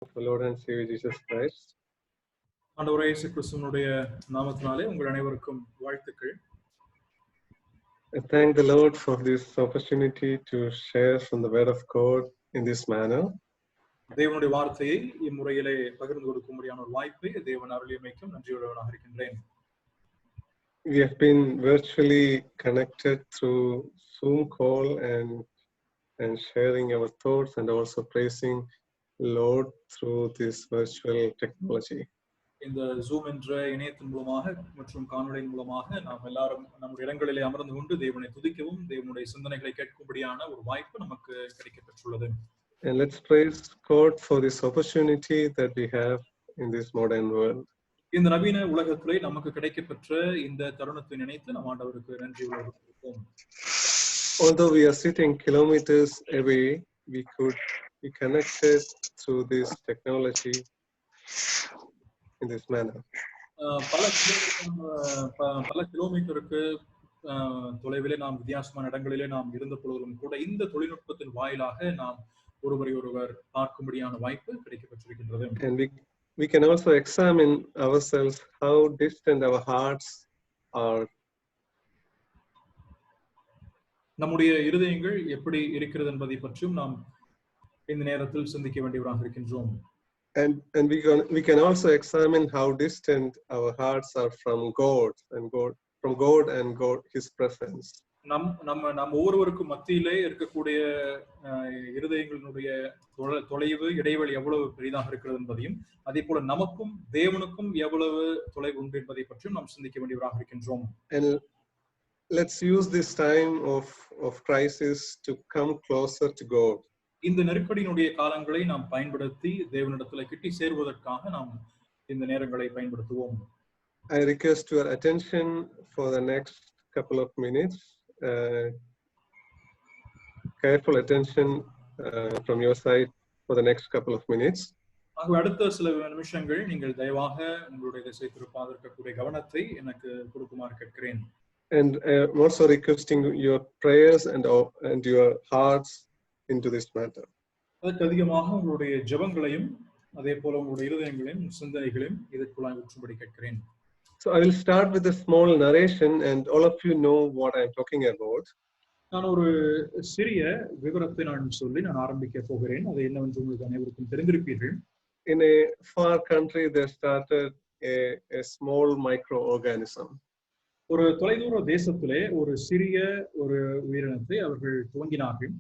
of the Lord and Savior Jesus Christ. ஆண்டவரே இயேசு கிறிஸ்துவினுடைய நாமத்தினாலே உங்கள் அனைவருக்கும் வாழ்த்துக்கள். I thank the Lord for this opportunity to share from the Word of God in this manner. தேவனுடைய வார்த்தையை இம்முறையிலே பகிர்ந்து கொடுக்கும்படியான ஒரு வாய்ப்பை தேவன் அருளியமைக்கும் நன்றியுள்ளவனாக இருக்கின்றேன். We have been virtually connected through Zoom call and sharing our thoughts and also praising Lord through this virtual technology. இந்த zoom என்ற இணையத்தின் மூலமாக மற்றும் காணொளியின் மூலமாக நாம் எல்லாரும் நம்முடைய இடங்களிலே அமர்ந்து கொண்டு தேவனை துதிக்கவும் தேவனுடைய சிந்தனைகளை கேட்கும்படியான ஒரு வாய்ப்பு நமக்கு கிடைக்கப்பெற்றுள்ளது. And let's praise God for this opportunity that we have in this modern world. இந்த நவீன உலகத்திலே நமக்கு கிடைக்கப்பெற்ற இந்த தருணத்தை நினைத்து நம் ஆண்டவருக்கு நன்றி உள்ளவர்களாக. Although we are sitting kilometers away, we could be connected through this technology in this manner. பல கிலோமீட்டருக்கு தொலைவிலே நாம் வித்தியாசமான இடங்களிலே நாம் இருந்த பொழுதும் கூட இந்த தொழில்நுட்பத்தின் வாயிலாக நாம் ஒருவரை ஒருவர் பார்க்கும்படியான வாய்ப்பு கிடைக்கப்பெற்றிருக்கின்றது. And we can also examine ourselves how distant our hearts are. நம்முடைய இருதயங்கள் எப்படி இருக்கிறது என்பதை பற்றியும் நாம் இந்த நேரத்தில் சிந்திக்க வேண்டியவராக இருக்கின்றோம். And we can also examine how distant our hearts are from God and His presence. நம்ம ஒவ்வொருவருக்கும் மத்தியிலே இருக்கக்கூடிய இருதயங்களினுடைய தொலைவு இடைவெளி எவ்வளவு பெரிதாக இருக்கிறது என்பதையும் அதே போல நமக்கும் தேவனுக்கும் எவ்வளவு தொலைவு உண்டு என்பதை பற்றியும் நாம் சிந்திக்க வேண்டியவராக இருக்கின்றோம். And let's use this time of crisis to come closer to God. இந்த நெருக்கடியினுடைய காலங்களை நாம் பயன்படுத்தி தேவனிடத்தில் கிட்டி சேருவதற்காக நாம் இந்த நேரங்களை பயன்படுத்துவோம். I request your attention for the next couple of minutes. Careful attention from your side for the next couple of minutes. ஆகவே அடுத்த சில நிமிஷங்கள் நீங்கள் தயவாக உங்களுடைய திசை திருப்பாதற்கக்கூடிய கவனத்தை எனக்கு கொடுக்குமாறு கேட்கிறேன். And I'm also requesting your prayers and your hearts into this matter. அதற்கு அதிகமாக உங்களுடைய ஜெபங்களையும் அதே போல உங்களுடைய இருதயங்களையும் சிந்தனைகளையும் இதற்குள்ளாய் ஊற்றும்படி கேட்கிறேன். So I will start with a small narration and all of you know what I'm talking about. நான் ஒரு சிறிய விவரத்தை நான் சொல்லி நான் ஆரம்பிக்க போகிறேன். அது என்னவென்று உங்களுக்கு அனைவருக்கும் தெரிந்திருப்பீர்கள். In a far country there started a small microorganism. ஒரு தொலைதூர தேசத்திலே ஒரு சிறிய ஒரு உயிரினத்தை அவர்கள் துவங்கினார்கள்.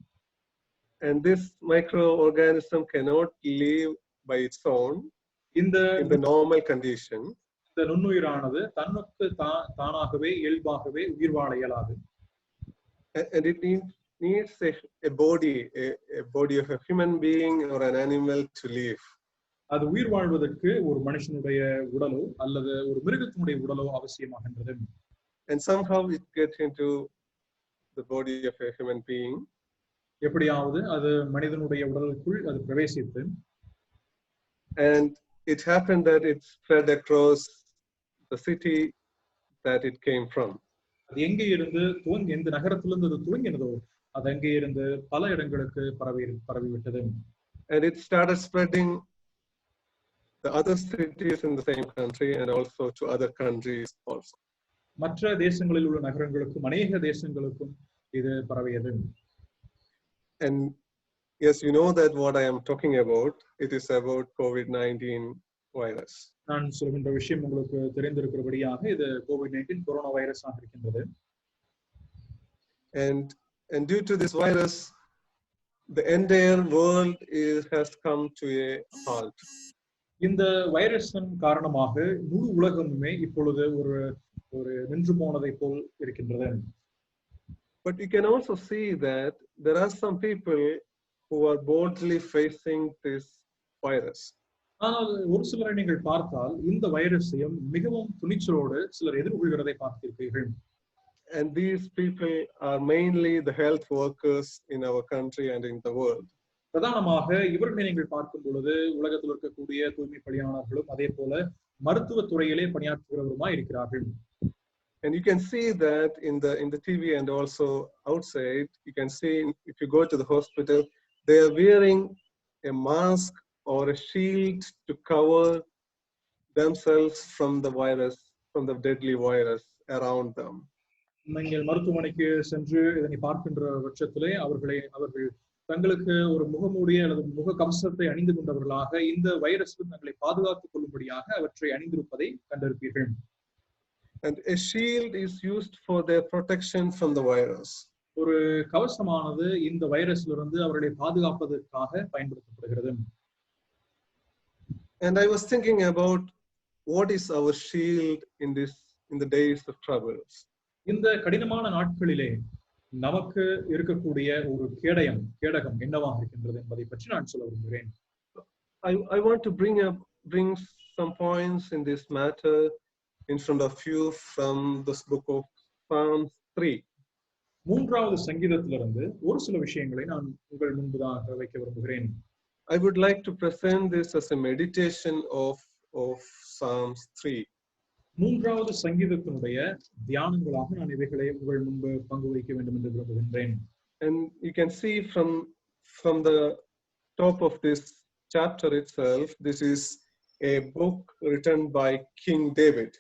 And this microorganism cannot live by its own in the normal condition. இந்த நுண்ணுயிரானது தன்னுக்கு தானாகவே இயல்பாகவே உயிர் வாழ இயலாது. And it needs a body of a human being or an animal to live. அது உயிர் வாழ்வதற்கு ஒரு மனுஷனுடைய உடலோ அல்லது ஒரு மிருகத்தினுடைய உடலோ அவசியமாகின்றது. And somehow it gets into the body of a human being. எப்படியாவது அது மனிதனுடைய உடலுக்குள் அது பிரவேசித்து. And it happened that it spread across the city that it came from. அது எங்கே இருந்து எந்த நகரத்திலிருந்து அது துவங்கினதோ அது அங்கே இருந்து பல இடங்களுக்கு பரவிவிட்டது. And it started spreading the other cities in the same country and also to other countries also. மற்ற தேசங்களில் உள்ள நகரங்களுக்கும் அநேக தேசங்களுக்கும் இது பரவியது. And yes, you know that what I am talking about, it is about COVID-19 virus. நான் சொல்கின்ற விஷயம் உங்களுக்கு தெரிந்திருக்கிறபடியாக இது COVID-19 கொரோனா வைரஸாக இருக்கின்றது. And due to this virus, the entire world has come to a halt. இந்த வைரஸின் காரணமாக முழு உலகமுமே இப்பொழுது ஒரு நின்று போனதை போல் இருக்கின்றது. But you can also see that there are some people who are boldly facing this virus. ஆனால் ஒரு சிலரை நீங்கள் பார்த்தால் இந்த வைரஸையும் மிகவும் துணிச்சலோடு சிலர் எதிர்கொள்கிறதை பார்த்திருப்பீர்கள். And these people are mainly the health workers in our country and in the world. பிரதானமாக இவர்களை நீங்கள் பார்க்கும் பொழுது உலகத்தில் இருக்கக்கூடிய தூய்மை பணியாளர்களும் அதே போல மருத்துவ துறையிலே பணியாற்றுகிறவருமாய் இருக்கிறார்கள். And you can see that in the TV and also outside. You can see if you go to the hospital, they are wearing a mask or a shield to cover themselves from the virus, from the deadly virus around them. நீங்கள் மருத்துவமனைக்கு சென்று இதனை பார்க்கின்ற பட்சத்திலே அவர்கள் தங்களுக்கு ஒரு முகமூடிய அல்லது முக கவசத்தை அணிந்து கொண்டவர்களாக இந்த வைரஸில் தங்களை பாதுகாத்துக் கொள்ளும்படியாக அவற்றை அணிந்திருப்பதை கண்டிருப்பீர்கள். And a shield is used for their protection from the virus. ஒரு கவசமானது இந்த வைரஸிலிருந்து அவர்களை பாதுகாப்பதற்காக பயன்படுத்தப்படுகிறது. And I was thinking about what is our shield in the days of troubles. இந்த கடினமான நாட்களிலே நமக்கு இருக்கக்கூடிய ஒரு கேடகம் என்னவாக இருக்கின்றது என்பதை பற்றி நான் சொல்ல விரும்புகிறேன். I want to bring some points in this matter in front of you from this book of Psalms 3. மூன்றாவது சங்கீதத்திலிருந்து ஒரு சில விஷயங்களை நான் உங்கள் முன்பதாக வைக்க விரும்புகிறேன். I would like to present this as a meditation of Psalms 3. மூன்றாவது சங்கீதத்தினுடைய தியானங்களாக நான் இவைகளை உங்கள் முன்பு பங்கு வைக்க வேண்டும் என்று விரும்புகின்றேன். And you can see from the top of this chapter itself, this is a book written by King David.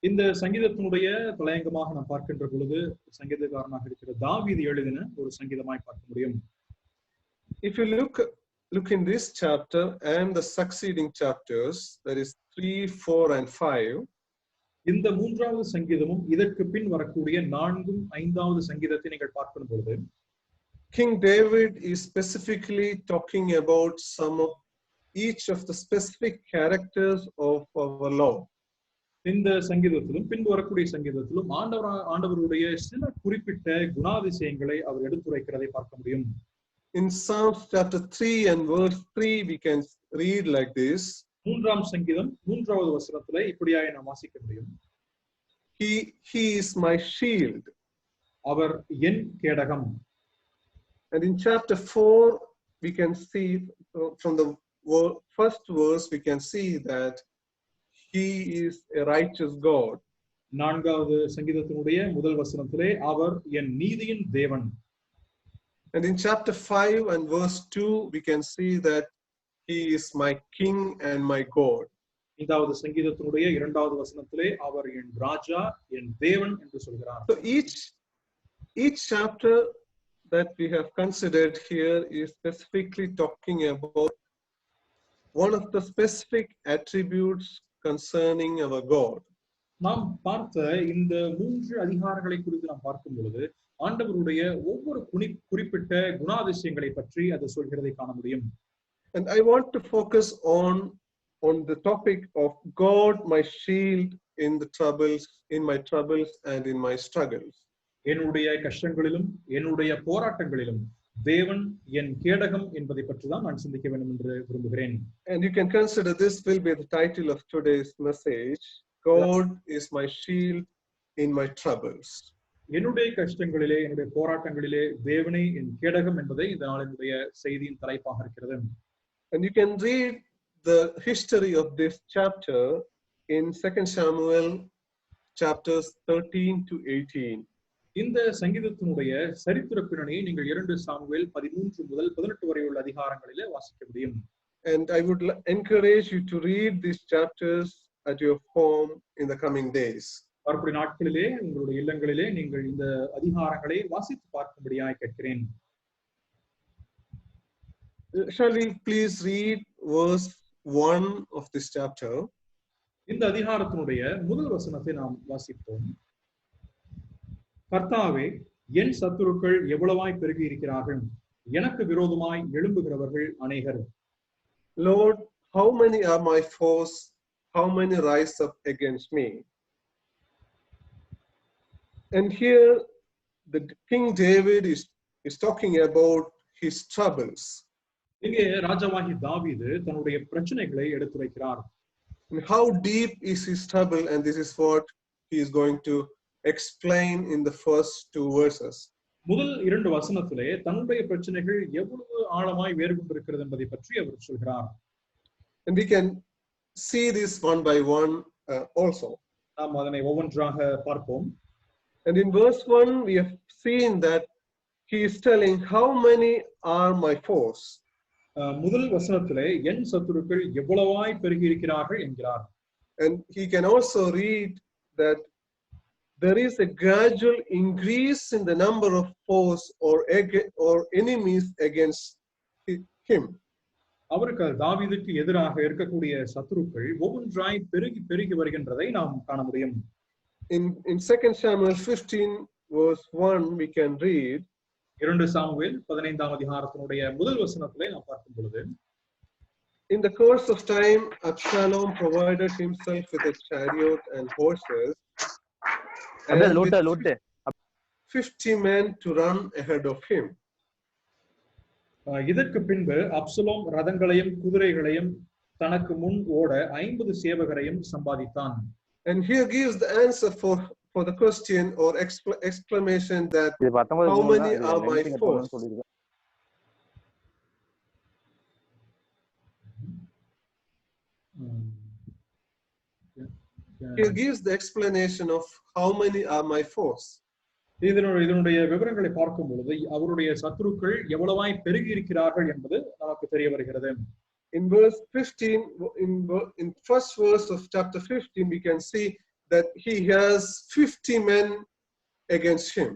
இந்த சங்கீதத்தினுடைய தலையங்கமாக நாம் பார்க்கின்ற பொழுது சங்கீதக்காரனாக இருக்கிற தாவீது எழுதின ஒரு சங்கீதமாய் பார்க்க முடியும். If you look in this chapter and the succeeding chapters, that is 3, 4 and 5. இந்த மூன்றாவது சங்கீதமும் இதற்கு பின் வரக்கூடிய 4, 5வது சங்கீதத்தை நீங்கள் பார்க்கும் பொழுது King David is specifically talking about each of the specific characters of our Lord. இந்த சங்கீதத்திலும் பின்பு வரக்கூடிய சங்கீதத்திலும் ஆண்டவருடைய சில குறிப்பிட்ட குணாதிசயங்களை அவர் எடுத்துரைக்கிறதை பார்க்க முடியும். In Psalms chapter 3 and verse 3 we can read like this. மூன்றாம் சங்கீதம் 3வது வசனத்திலே இப்படியாக நாம் வாசிக்க முடியும். He is my shield. Our N கேடகம். And in chapter 4 we can see from the first verse we can see that he is a righteous God. 4வது சங்கீதத்தினுடைய முதல் வசனத்திலே அவர் என் நீதியின் தேவன். And in chapter 5 and verse 2 we can see that he is my king and my God. 5வது சங்கீதத்தினுடைய 2வது வசனத்திலே அவர் என் ராஜா என் தேவன் என்று சொல்கிறார். So each chapter that we have considered here is specifically talking about one of the specific attributes concerning our God. நாம் பார்த்த இந்த 3 அதிகாரங்களை குறித்து நாம் பார்க்கும் பொழுது ஆண்டவருடைய ஒவ்வொரு குறிப்பிட்ட குணாதிசயங்களை பற்றி அது சொல்கிறதை காண முடியும். And I want to focus on the topic of God my shield in my troubles and in my struggles. என்னுடைய கஷ்டங்களிலும் என்னுடைய போராட்டங்களிலும் தேவன் என் கேடகம் என்பதை பற்றி தான் நான் சிந்திக்க வேண்டும் என்று விரும்புகிறேன். And you can consider this will be the title of today's message. God is my shield in my troubles. என்னுடைய கஷ்டங்களிலே என்னுடைய போராட்டங்களிலே தேவனே என் கேடகம் என்பதை இந்த நாளினுடைய செய்தியின் தலைப்பாக இருக்கிறது. And you can read the history of this chapter in 2 Samuel chapters 13 to 18. இந்த சங்கீதத்தினுடைய சரித்திர பின்னணியை நீங்கள் 2 சாமுவேல் 13 முதல் 18 வரை உள்ள அதிகாரங்களிலே வாசிக்க முடியும். And I would encourage you to read these chapters at your home in the coming days. வரக்கூடிய நாட்களிலே உங்களுடைய இல்லங்களிலே நீங்கள் இந்த அதிகாரங்களை வாசித்து பார்க்கும்படியாய் கேட்கிறேன். Shall we please read verse 1 of this chapter? இந்த அதிகாரத்தினுடைய முதல் வசனத்தை நாம் வாசிப்போம். கர்த்தாவே, என் சத்துருக்கள் எவ்வளவாய் பெருகி இருக்கிறார்கள், எனக்கு விரோதமாய் எழும்புகிறவர்கள் அநேகர். Lord, how many are my foes? How many rise up against me? And here the King David is talking about his troubles. இங்கே ராஜாவாகி தாவீது தன்னுடைய பிரச்சனைகளை எடுத்துரைக்கிறார். And how deep is his trouble, and this is what he is going to explain in the first 2 verses. முதல் 2 வசனத்திலே தன்னுடைய பிரச்சனைகள் எவ்வளவு ஆழமாய் வேறு கொண்டிருக்கிறது என்பதை பற்றி அவர் சொல்கிறார். And we can see this one by one also. நாம் அதனை ஒவ்வொன்றாக பார்ப்போம். And in verse 1 we have seen that he is telling how many are my foes. முதல் வசனத்திலே என் சத்துருக்கள் எவ்வளவாய் பெருகி இருக்கிறார்கள் என்கிறார். And he can also read that there is a gradual increase in the number of foes or enemies against him. அவருக்கு தாவீதுக்கு எதிராக இருக்கக்கூடிய சத்துருக்கள் ஒவ்வொன்றாய் பெருகி பெருகி வருகின்றதை நாம் காண முடியும். In 2 Samuel 15 verse 1 we can read, 2 Samuel 15ஆம் அதிகாரத்தினுடைய முதல் வசனத்திலே நாம் பார்க்கும் பொழுது, in the course of time Absalom provided himself with a chariot and horses and with 50 men to run ahead of him. இதற்கு பின்பு அப்சலோம் ரதங்களையும் குதிரைகளையும் தனக்கு முன் ஓட 50 சேவகரையும் சம்பாதித்தான். And here gives the answer for the question or exclamation that how many are my foes? Here gives the explanation of how many are my foes. இதனுடைய விவரங்களை பார்க்கும் பொழுது அவருடைய சத்துருக்கள் எவ்வளவாய் பெருகி இருக்கிறார்கள் என்பது நமக்கு தெரிய வருகிறது. In verse 15, in first verse of chapter 15, we can see that he has 50 men against him.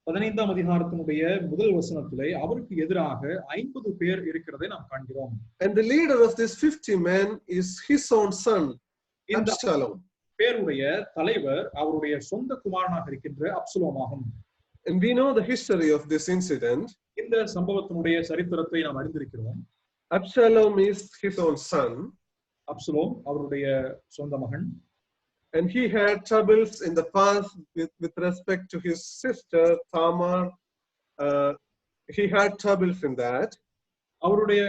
15ஆம் அதிகாரத்தினுடைய முதல் வசனத்திலே அவருக்கு எதிராக 50 பேர் இருக்கிறதை நாம் காண்கிறோம். And the leader of this 50 men is his own son, Absalom. பேருடைய தலைவர் அவருடைய சொந்த குமாரனாக இருக்கின்ற அப்சலோம் ஆகும். And we know the history of this incident. இந்த சம்பவத்தினுடைய சரித்திரத்தை நாம் அறிந்திருக்கிறோம். Absalom is his own son. Absalom அவருடைய சொந்த மகன். And he had troubles in the past with respect to his sister Tamar. He had troubles in that. அவருடைய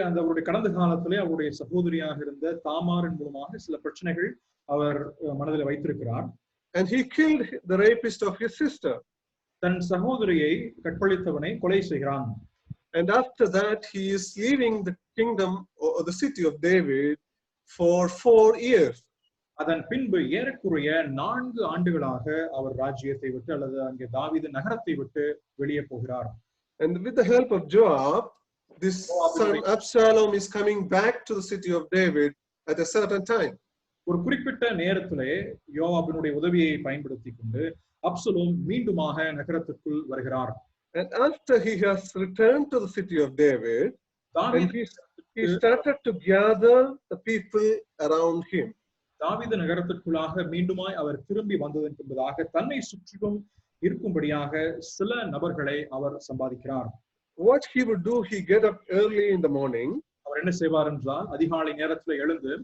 கடந்த காலத்திலே அவருடைய சகோதரியாக இருந்த தாமாரின் மூலமாக சில பிரச்சனைகள் அவர் மனதில் வைத்திருக்கிறார். And he killed the rapist of his sister. தன் சகோதரியை கற்பழித்தவனை கொலை செய்கிறான். And after that he is leaving the kingdom or the city of David for 4 years. அதன் பின்பு ஏறக்குறைய 4 ஆண்டுகளாக அவர் ராஜ்யத்தை விட்டு அல்லது அங்கே தாவீது நகரத்தை விட்டு வெளியே போகிறார். And with the help of Joab, this son Absalom is coming back to the city of David at a certain time. ஒரு குறிப்பிட்ட நேரத்திலே யோவாபினுடைய உதவியை பயன்படுத்தி கொண்டு அப்சலோம் மீண்டுமாக நகரத்திற்குள் வருகிறார். And after he has returned to the city of David, he started to gather the people around him. தாவீது நகரத்திற்குள்ளாக மீண்டுமாய் அவர் திரும்பி வந்ததன் பின்பதாக தன்னை சுற்றிலும் இருக்கும்படியாக சில நபர்களை அவர் சம்பாதிக்கிறார். What he would do, he get up early in the morning. அவர் என்ன செய்வார் என்றால் அதிகாலை நேரத்தில் எழுந்து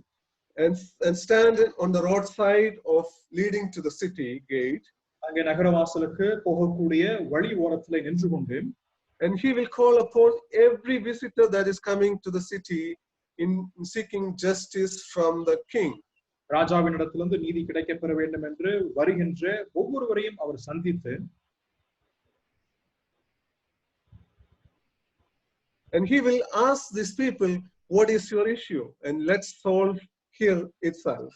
and stand on the roadside of leading to the city gate. அங்கே நகரவாசலுக்கு போகக்கூடிய வழி ஓரத்திலே நின்று கொண்டு and he will call upon every visitor that is coming to the city in seeking justice from the king. ராஜாவினிடத்திலிருந்து நீதி கிடைக்கப் பெற வேண்டும் என்று வருகின்ற ஒவ்வொருவரையும் அவர் சந்தித்து and he will ask these people, what is your issue, and let's solve here itself.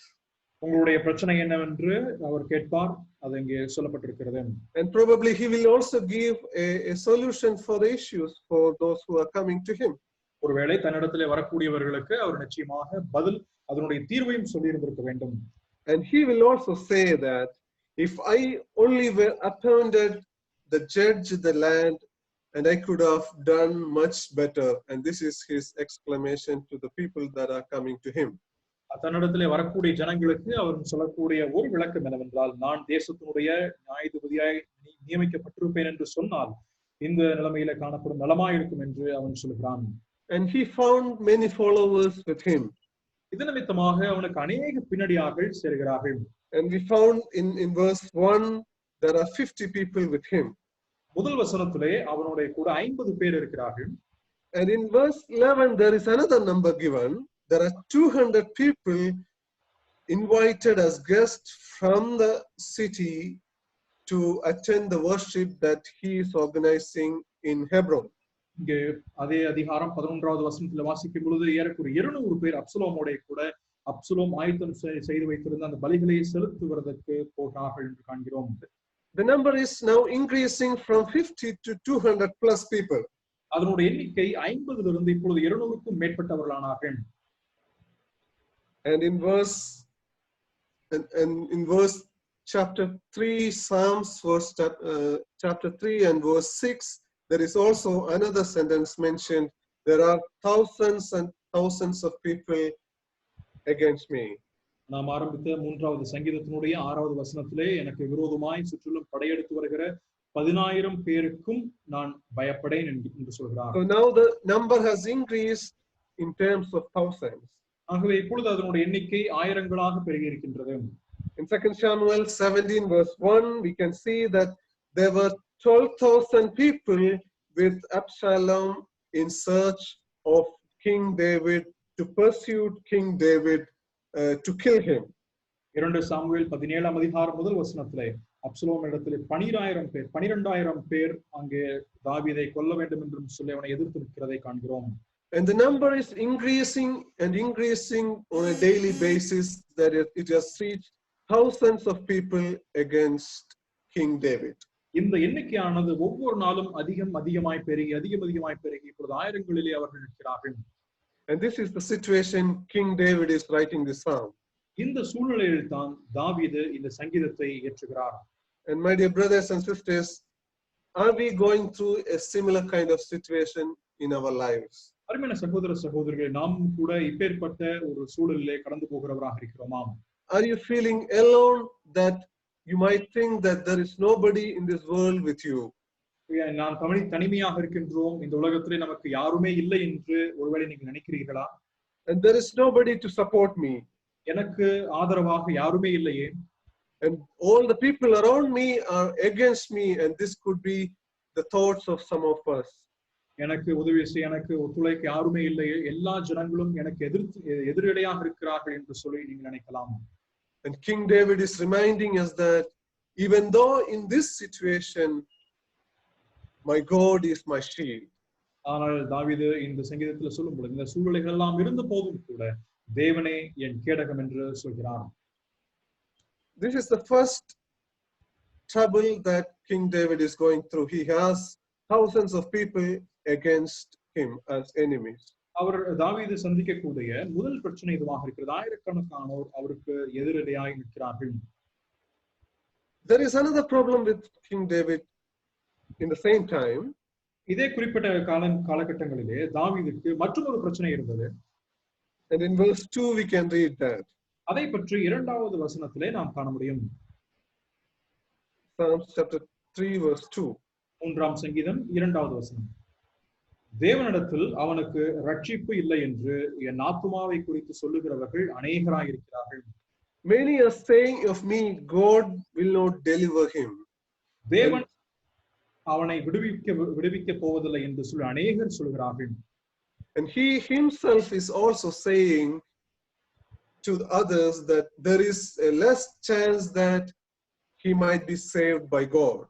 உங்களுடைய பிரச்சனை என்னவென்று அவர் கேட்பார். அது இங்கே சொல்லப்பட்டிருக்கிறது. And probably he will also give a solution for the issues for those who are coming to him. ஒருவேளை தன்னிடத்திலே வரக்கூடியவர்களுக்கு அவர் நிச்சயமாக பதில் அதனுடைய தீர்வையும் சொல்லி இருந்திருக்க வேண்டும். And he will also say that if I only were appointed the judge of the land, and I could have done much better. And this is his exclamation to the people that are coming to him. தன்னிடத்திலே வரக்கூடிய ஜனங்களுக்கு அவர் சொல்லக்கூடிய ஒரு விளக்கம் என்னவென்றால், நான் தேசத்தினுடைய நியாயாதிபதியாய் நியமிக்கப்பட்டிருப்பேன் என்று சொன்னால் இந்த நிலைமையில காணப்படும் நலமாயிருக்கும் என்று அவன் சொல்கிறான். And he found many followers with him. இது நிமித்தமாக அவனுக்கு அநேக பின்னடியார்கள் சேர்கிறார்கள். And we found in verse 1 there are 50 people with him. முதல் வசனத்திலே அவனுடைய கூட 50 பேர் இருக்கிறார்கள். And in verse 11 there is another number given. There are 200 people invited as guests from the city to attend the worship that he is organizing in Hebron. இங்கே அதே அதிகாரம் 11வது வசனத்துல வாசிக்கும் பொழுது ஏறக்குறைய 200 பேர் அப்சலோமோட கூட அப்சலோம் ஆயத்தம் செய்து வைத்திருந்த அந்த பலிகளை செலுத்துவதற்கு போகிறார்கள் என்று காண்கிறோம். The number is now increasing from 50 to 200 plus people. அதனுடைய எண்ணிக்கை 50 இப்பொழுது 200க்கும் மேற்பட்டவர்களானார்கள். And in verse chapter 3, Psalms chapter 3 and verse 6, there is also another sentence mentioned. There are thousands and thousands of people against me. நாம் ஆரம்பித்த 3வது சங்கீதத்தினுடைய 6வது வசனத்திலே எனக்கு விரோதமாய் சுற்றிலும் படையெடுத்து வருகிற 10,000 பேருக்கும் நான் பயப்படேன் என்று சொல்கிறார். So now the number has increased in terms of thousands. ஆகவே இப்பொழுது அதனுடைய எண்ணிக்கை ஆயிரங்களாக பெருகி இருக்கின்றது. In 2 Samuel 17 verse 1, we can see that there were 12,000 people with Absalom in search of King David to pursue King David to kill him. 2 Samuel 17ஆம் அதிகாரம் முதல் வசனத்திலே Absalom இடத்திலே 12,000 பேர் அங்கே தாவீதை கொல்ல வேண்டும் என்று சொல்லி அவனை எதிர்த்து நிற்கிறதை காண்கிறோம். And the number is increasing and increasing on a daily basis, that it has reached thousands of people against King David. இந்த எண்ணிக்கையானது ஒவ்வொரு நாளும் அதிகமாய் பெருகி இப்பொழுது ஆயிரங்களிலே அவர்கள் நிற்கிறார்கள். And this is the situation King David is writing this psalm. இந்த சூழ்நிலையில் தான் தாவீது இந்த சங்கீதத்தை இயற்றுகிறார். And my dear brothers and sisters, are we going through a similar kind of situation in our lives? அருமையான சகோதர சகோதரிகளே, நாம் கூட இப்பேற்பட்ட ஒரு சூழலிலே கடந்து போகிறவராக இருக்கிறோமா? Are you feeling alone, that you might think that there is nobody in this world with you? நாம் தனிமையாக இருக்கின்றோம், இந்த உலகத்திலே நமக்கு யாருமே இல்லை என்று ஒருவேளை நீங்கள் நினைக்கிறீர்களா? And there is nobody to support me. எனக்கு ஆதரவாக யாருமே இல்லையே. And all the people around me are against me, and this could be the thoughts of some of us. எனக்கு உதவி செய்ய, எனக்கு ஒத்துழைக்க யாருமே இல்லையே, எல்லா ஜனங்களும் எனக்கு எதிரடையாக இருக்கிறார்கள் என்று சொல்லி நீங்கள் நினைக்கலாம். And King David is reminding us that even though in this situation, my God is my shield. ஆனால் தாவீது இந்த சங்கீதத்தில் சொல்லும் பொழுது இந்த சூழ்நிலைகள் எல்லாம் இருந்த போதும் கூட தேவனே என் கேடகம் என்று சொல்கிறார். This is the first trouble that King David is going through. He has thousands of people against him as enemies. அவர் தாவீது சந்திக்கக்கூடிய முதல் பிரச்சனை இதுவாக இருக்கிறது. ஆயிரக்கணக்கானோர் அவருக்கு எதிரடையாய் நிற்கிறார்கள். There is another problem with King David in the same time. இதே குறிப்பிட்ட காலகட்டங்களிலே தாவீதுக்கு மற்றொரு பிரச்சனை இருந்தது. And in verse 2 we can read that. அதை பற்றி 2வது வசனத்திலே நாம் காண முடியும். Psalms chapter 3 verse 2. 3ஆம் சங்கீதம் 2வது வசனம். தேவனிடத்தில் அவனுக்கு ரட்சிப்பு இல்லை என்று என் ஆத்துமாவை குறித்து சொல்லுகிறவர்கள் அநேகராய் இருக்கிறார்கள். Many are saying of me, God will not deliver him. தேவன் அவனை விடுவிக்க போவதில்லை என்று சொல்லி அநேகர் சொல்கிறார்கள். And he himself is also saying to others that there is a less chance that he might be saved by God.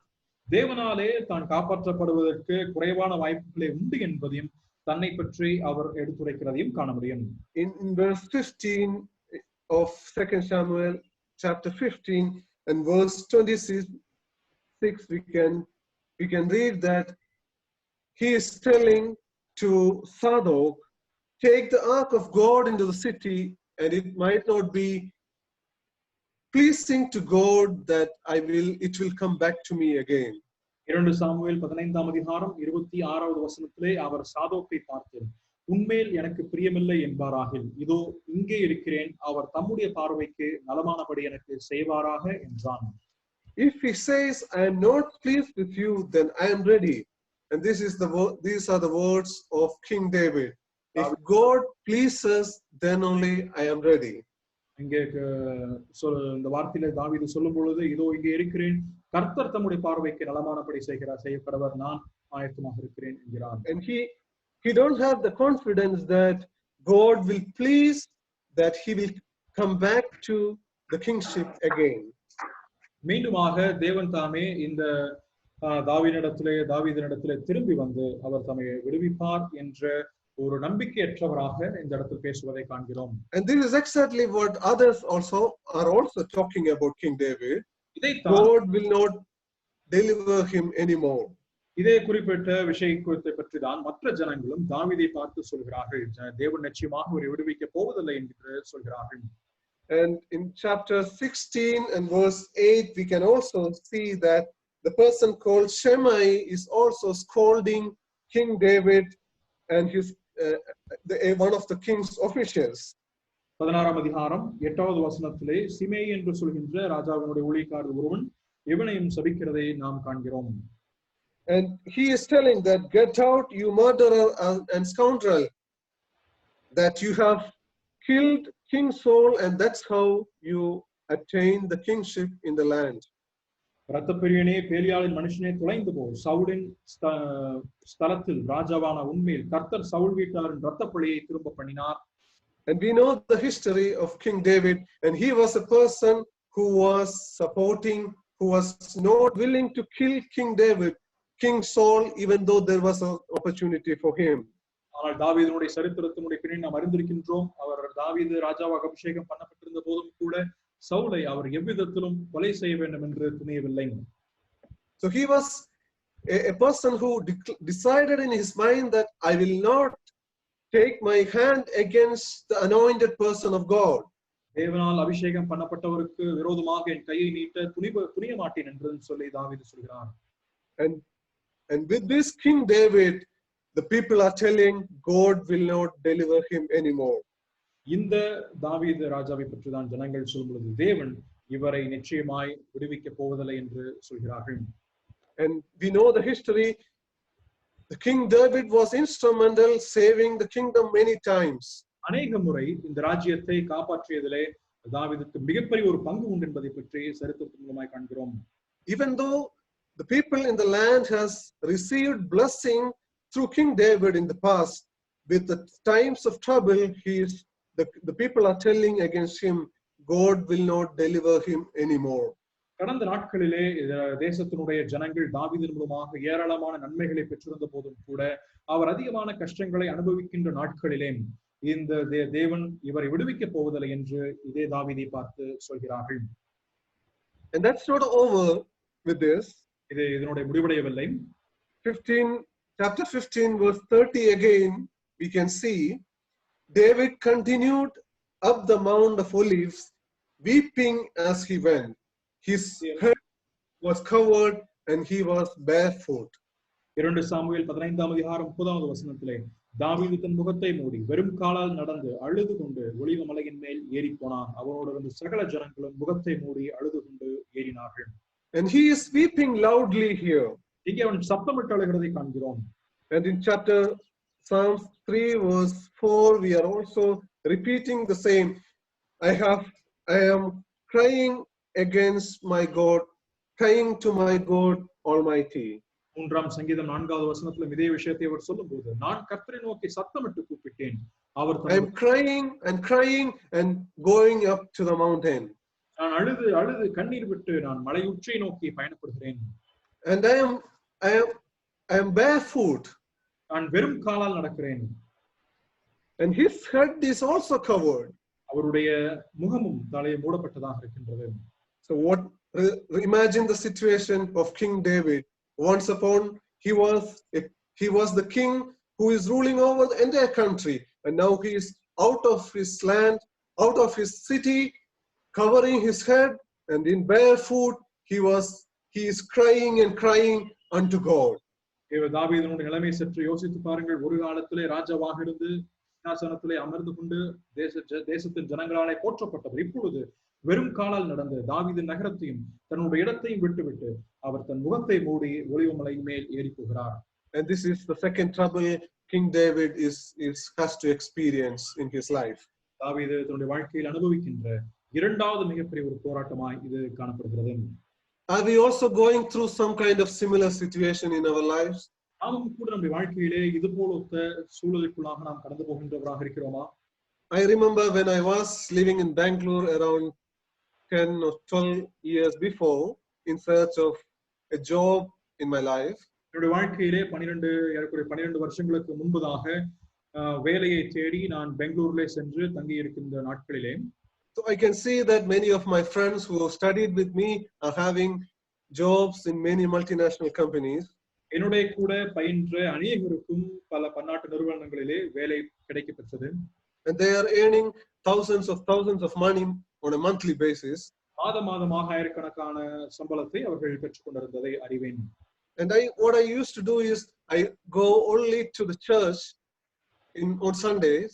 தேவனாலே தான் காப்பாற்றப்படுவதற்கு குறைவான வாய்ப்புகளே உண்டு என்பதையும் தன்னை பற்றி அவர் எடுத்துரைக்கிறதையும் காண முடியும். In verse 15 of 2 Samuel chapter 15 and verse 26 we can read that he is telling to Zadok, take the ark of God into the city, and it might not be pleasing to God that it will come back to me again. 2 Samuel 15ஆம் அதிகாரம் 26வது வசனத்திலே அவர் சாதோக்கை பார்த்து, உன்மேல் எனக்கு பிரியமில்லை என்பாராகில் இதோ இங்கே இருக்கிறேன், அவர் தம்முடைய பார்வைக்கு நலமானபடி எனக்கு செய்வாராக என்றான். If he says, I am not pleased with you, then I am ready. And these are the words of King David. If God pleases, then only I am ready. இங்கே இந்த வார்த்தையில தாவீது சொல்லும் பொழுது, இதோ இங்கே இருக்கிறேன், கர்த்தர் தம்முடைய பார்வைக்கு நலமானபடி செய்யப்படுவர், நான் ஆயத்தமாக இருக்கிறேன் என்கிறார். And he don't have the confidence that God will please, that he will come back to the kingship again. மீண்டுமாக தேவன் தாமே இந்த தாவீதினிடத்திலே திரும்பி வந்து அவர் தம்மை விடுவிப்பார் என்ற ஒரு நம்பிக்கையற்றவராக இந்த இடத்தில் பேசுவதை காண்கிறோம். And this is exactly what others are also talking about King David. God will not deliver him anymore. இதே குறிப்பிட்ட விஷயத்தை பற்றி தான் மற்ற ஜனங்களும் தாவீதை பார்த்து சொல்கிறார்கள், தேவன் நிச்சயமாக அவரை விடுவிக்க போவதில்லை என்று சொல்கிறார்கள். And in chapter 16 and verse 8, we can also see that the person called Shimei is also scolding King David and one of the king's officials. 16ஆம் அதிகாரம் 8வது வசனத்திலே சிமேய் என்று சொல்கின்ற ராஜாவினுடைய ஊழியக்காரர் ஒருவன் இவனையும் சபிக்கிறதை நாம் காண்கிறோம். And he is telling that, get out, you murderer and scoundrel, that you have killed King Saul, and that's how you attain the kingship in the land. இரத்தப்பிரியனே, பேலியாளின் மனுஷனே, தொலைந்து போ. சவுலின் ஸ்தலத்தில் ராஜாவான உண்மையில் கர்த்தர் சவுல் வீட்டாரின் இரத்தப்பழியை திரும்ப பண்ணினார். And we know the history of King David, and he was a person who was supporting, who was not willing to kill King David, King Saul, even though there was an opportunity for him. ஆனால் தாவீதினுடைய சரித்திரத்தினுடைய பின்னணி நாம் அறிந்திருக்கின்றோம். அவர் தாவீது ராஜாவாக அபிஷேகம் பண்ணப்பட்டிருந்த போதும் கூட சவுலை அவர் எவ்விதத்திலும் கொலை செய்ய வேண்டும் என்று துணியவில்லை. So he was a person who decided in his mind that I will not take my hand against the anointed person of God. தேவனால் அபிஷேகம் பண்ணப்பட்டவருக்கு விரோதமாக என் கையை நீட்ட துணிய மாட்டேன் என்று சொல்லி தாவீது சொல்கிறார். And with this King David, the people are telling God will not deliver him anymore. இந்த தாவீது ராஜாவை பற்றி தான் ஜனங்கள் சொல்லும்போது தேவன் இவரை நிச்சயமாய் விடுவிக்க போவதில்லை என்று சொல்கிறார்கள். And we know the history. The King David was instrumental saving the kingdom many times. அநேக முறை இந்த ராஜ்யத்தை காப்பாற்றியதிலே தாவீதுக்கு மிகப்பெரிய ஒரு பங்கு உண்டு என்பதை பற்றி சரித்திரத்தின் மூலமாய் காண்கிறோம். Even though the people in the land has received blessing through King David in the past, with the times of trouble, the people are telling against him, God will not deliver him anymore. கடந்த நாட்களிலே தேசத்தினுடைய ஜனங்கள் தாவீதின் மூலமாக ஏராளமான நன்மைகளை பெற்றிருந்த போதும் கூட அவர் அதிகமான கஷ்டங்களை அனுபவிக்கின்ற நாட்களிலே இந்த தேவன் இவரை விடுவிக்க போவதில்லை என்று இதே தாவீதை பார்த்து சொல்கிறார்கள். And that's not over with this. இது இதனுடைய முடிவடையவில்லை. Chapter 15 verse 30 again we can see David continued up the Mount of Olives, weeping as he went. His head was covered and he was barefoot. 2 Samuel 15ஆம் அதிகாரம் 9வது வசனத்திலே தாவீது தன் முகத்தை மூடி வெறும் காலால் நடந்து அழுது கொண்டு ஒலிவ மலையின் மேல் ஏறி போனான். அவனோடு இருந்த சகல ஜனங்களும் முகத்தை மூடி அழுது கொண்டு ஏறினார்கள். And he is weeping loudly here. இங்கே அவன் சத்தமிட்டு அழுகிறதை காண்கிறோம். And in chapter Psalms 3 verse 4 we are also repeating the same. I am crying against my God, crying to my God Almighty. 3ஆம் சங்கீதம் 4வது வசனத்திலும் இதே விஷயத்தை அவர் சொல்லும்போது நான் கர்த்தரை நோக்கி சத்தமிட்டு கூப்பிட்டேன். அவர் I am crying and going up to the mountain. நான் அழுது கண்ணீர் விட்டு நான் மலை உச்சியை நோக்கி பயணப்படுகிறேன். And I am barefoot. நான் வெறும் காலால் நடக்கிறேன். And his head is also covered. அவருடைய முகமும் தலையை மூடப்பட்டதாக இருக்கின்றது. So imagine the situation of King David. Once upon he was the king who is ruling over the entire country, and now he is out of his land, out of his city, covering his head, and in barefoot he is crying and crying unto God. தாவீதினுடைய நிலைமை சற்று யோசித்து பாருங்கள். ஒரு காலத்திலே ராஜாவாக இருந்து சிங்காசனத்திலே அமர்ந்து கொண்டு தேசத்தின் ஜனங்களாலே போற்றப்பட்டவர் இப்பொழுது வெறும் காலால் நடந்து தாவீதின் நகரத்தையும் தன்னுடைய இடத்தையும் விட்டுவிட்டு அவர் தன் முகத்தை மூடி ஒலிவமலை மேல் ஏறி போகிறார். And this is the second trouble King David has to experience in his life. தாவீது தன்னுடைய வாழ்க்கையில் அனுபவிக்கின்ற இரண்டாவது மிகப்பெரிய ஒரு போராட்டமாய் இது காணப்படுகிறது. Are we also going through some kind of similar situation in our lives? நாமும் கூட நம்முடைய வாழ்க்கையிலே இது போலொத்த சூழலுக்குள்ளாக நாம் கடந்து போகின்றவராக இருக்கிறோமா? I remember when I was living in Bangalore around 10 or 12 years before in search of a job in my life. என்னுடைய வாழ்க்கையிலே 12 வருஷங்களுக்கு முன்பதாக வேலையை தேடி நான் பெங்களூரிலே சென்று தங்கி இருக்கின்ற நாட்களிலே So I can see that many of my friends who studied with me are having jobs in many multinational companies. என்னுடைய கூட பயின்ற அநேகருக்கும் பல பன்னாட்டு நிறுவனங்களிலே வேலை கிடைக்கப் பெற்றது. And they are earning thousands of money on a monthly basis. மாதமாக ஆயிரக்கணக்கான சம்பளத்தை அவர்கள் பெற்றுக் கொண்டிருந்ததை அறிவேன். And what I used to do is I go only to the church on Sundays.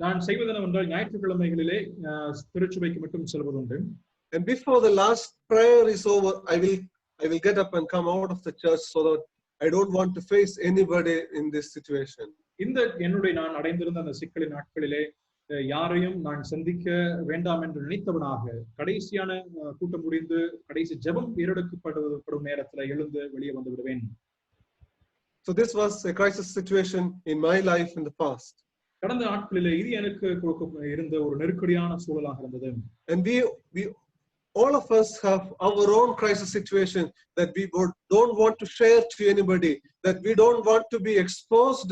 நான் செய்வது என்னவென்றால் ஞாயிற்றுக்கிழமைகளிலே திருச்சபைக்கு மட்டும் செல்வதுண்டு. And before the last prayer is over, I will get up and come out of the church so that I don't want to face anybody in this situation. இந்த என்னுடைய நான் அடைந்திருந்த அந்த சிக்கலின் நாட்களிலே யாரையும் நான் சந்திக்க வேண்டாம் என்று நினைத்தவனாக கடைசியான கூட்டம் முடிந்து கடைசி ஜெபம் ஏறெடுக்கப்படும் நேரத்தில் எழுந்து வெளியே வந்து விடுவேன். So this was a crisis situation in my life in the past. கடந்த நாட்களிலே இது எனக்கு இருந்த ஒரு நெருக்கடியான சூழலாக இருந்தது. And we all of us have our own crisis situation that we don't want to share to anybody, that we don't want to be exposed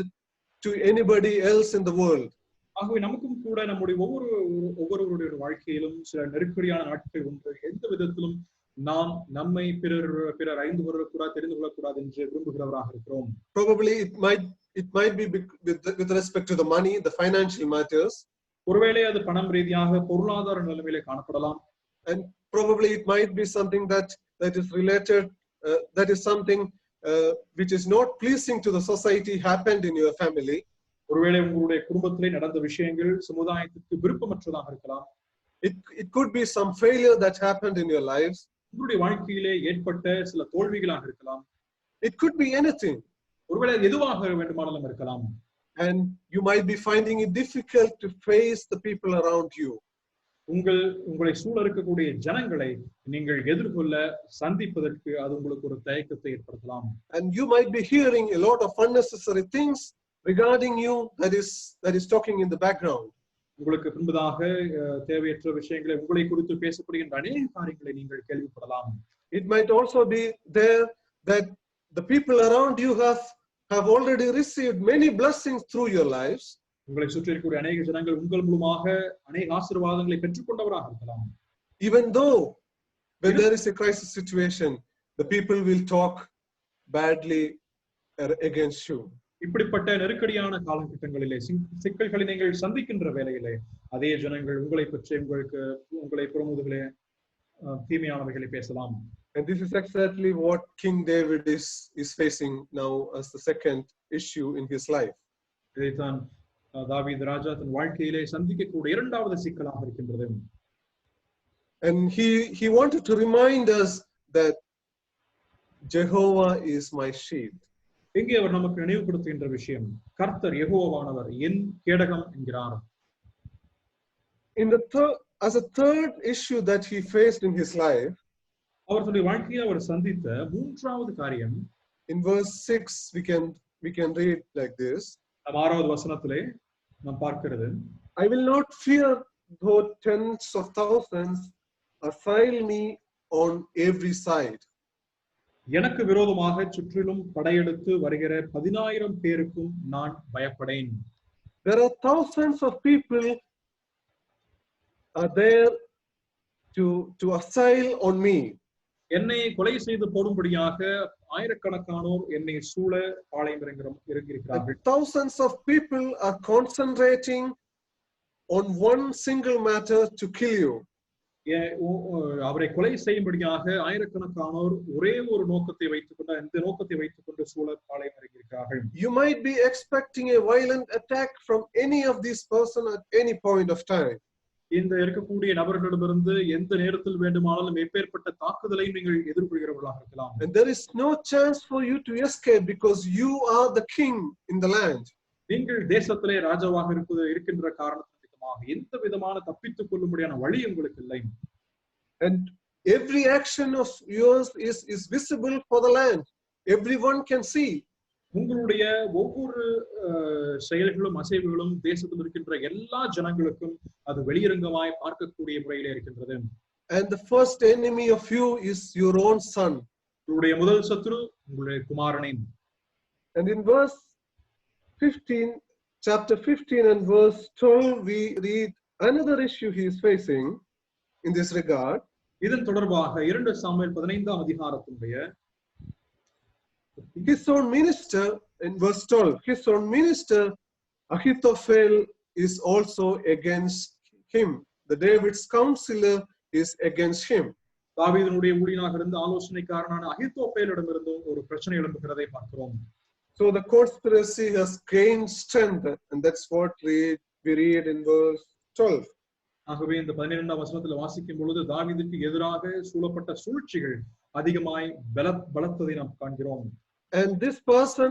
to anybody else in the world. ஆகவே நமக்கும் கூட நம்முடைய ஒவ்வொருவருடைய வாழ்க்கையிலும் சில நெருக்கடியான நாட்கள் உண்டு. எந்த விதத்திலும் நாம் நம்மை பிறர் அறிந்து கொள்ளக்கூடாது, தெரிந்து கொள்ளக்கூடாது என்று விரும்புகிறவராக இருக்கிறோம். Probably it might be with respect to the money, the financial matters. ஒருவேளை அது பணம் ரீதியாக பொருளாதார நிலைமையிலே காணப்படலாம். And probably it might be something that is related, that is something which is not pleasing to the society happened in your family. ஒருவேளை உங்களுடைய குடும்பத்திலே நடந்த விஷயங்கள் சமுதாயத்துக்கு விருப்பமற்றதாக இருக்கலாம். It could be some failure that happened in your lives. உங்களுடைய வாழ்க்கையிலே ஏற்பட்ட சில தோல்விகளாக இருக்கலாம். It could be anything. ஒருவேளை எதுவாக வேண்டுமானாலும் இருக்கலாம். And you might be finding it difficult to face the people around you. உங்களை சூழ இருக்கக்கூடிய ஜனங்களை நீங்கள் எதிர்கொள்ள சந்திப்பதற்கு அது உங்களுக்கு ஒரு தயக்கத்தை ஏற்படுத்தலாம். And you might be hearing a lot of unnecessary things regarding you that is talking in the background. உங்களுக்கு பின்பதாக தேவையற்ற விஷயங்களை உங்களை குறித்து பேசப்படுகின்ற அநேக காரியங்களை நீங்கள் கேள்விப்படலாம். It might also be there that the people around you have already received many blessings through your lives. உங்களை சுற்றி இருக்கக்கூடிய அநேக ஜனங்கள் உங்கள் மூலமாக அநேக ஆசீர்வாதங்களை பெற்றுக்கொண்டவராக இருக்கலாம். Even though when there is a crisis situation, the people will talk badly against you. இப்படிப்பட்ட நெருக்கடியான காலகட்டங்களிலே சிக்கல்களை நீங்கள் சந்திக்கின்ற வேளையிலே அதே ஜனங்கள் உங்களை பற்றி உங்களை புறமுதுகளே தீமையானவைகளை பேசலாம். And this is exactly what King David is facing now as the second issue in his life. இதைத்தான் தாவீது ராஜா தன் வாழ்க்கையிலே சந்திக்கக்கூடிய இரண்டாவது சிக்கலாக இருக்கின்றது. And he wanted to remind us that Jehovah is my shield. எங்கே அவர் நமக்கு நினைவுபடுத்துகின்ற விஷயம், கர்த்தர் யெகோவாவானவர் என் கேடகம் என்கிறார். As a third issue that he faced in his life, அவர் தன்னுடைய வாழ்க்கையில் அவர் சந்தித்த மூன்றாவது காரியம், in verse 6 we can read like this. நாம் 6வது வசனத்திலே நாம் பார்க்கிறது, I will not fear though tens of thousands assail me on every side. எனக்கு விரோதமாக சுற்றிலும் படையெடுத்து வருகிற 10,000 பேருக்கும் நான் பயப்படேன். There are thousands of people are there to assail on me. என்னை கொலை செய்து போடும்படியாக ஆயிரக்கணக்கானோர் என்னை சூழ பாளையம் இறங்கியிருக்கிறார்கள். Thousands of people are concentrating on one single matter to kill you. அவரை கொலை செய்யும்படியாக ஆயிரக்கணக்கானோர் ஒரே ஒரு நோக்கத்தை வைத்துக்கொண்டு இந்த நோக்கத்தை வைத்துக்கொண்டு சூழ பாளையம் இறங்கியிருக்கிறார்கள். You might be expecting a violent attack from any of these person at any point of time. இந்த இருக்கக்கூடிய நபர்களிடமிருந்து எந்த நேரத்தில் வேண்டுமானாலும் எப்பேற்பட்ட தாக்குதலை நீங்கள் எதிர்கொள்கிறவர்களாக இருக்கலாம். And there is no chance for you to escape because you are the king in the land. நீங்கள் தேசத்திலே ராஜாவாக இருக்கின்ற காரணத்திற்காக எந்த விதமான தப்பித்துக் கொள்ளும்படியான வழி உங்களுக்கு இல்லை. And every action of yours is visible for the land. Everyone can see. உங்களுடைய ஒவ்வொரு செயல்களும் அசைவுகளும் தேசத்தில் இருக்கின்ற எல்லா ஜனங்களுக்கும் அது வெளியரங்கமாய் பார்க்கக்கூடிய முறையிலே இருக்கின்றது. And the first enemy of you is your own son. உங்களுடைய முதல் சத்துரு உங்களுடைய குமாரனே. And in verse 15, chapter 15 and verse 12, we read another issue he is facing in this regard. இதன் தொடர்பாக 2 சாமுவேல் 15ஆம் அதிகாரத்தினுடைய His own minister, in verse 12, his own minister Ahithophel is also against him. The David's counselor is against him. தாவீதினுடைய ஊழியனாக இருந்த ஆலோசனைக்காரனான அகித்தோப்பேலிடமிருந்தும் ஒரு பிரச்சனை எழும்புகிறதை பார்க்கிறோம். So the conspiracy has gained strength, and that's what we read in verse 12. ஆகவே இந்த 12ஆம் வசனத்துல வாசிக்கும் பொழுது தாவீதுக்கு எதிராக சூழப்பட்ட சூழ்ச்சிகள் அதிகமாய் பலத்ததை நாம் காண்கிறோம். And this person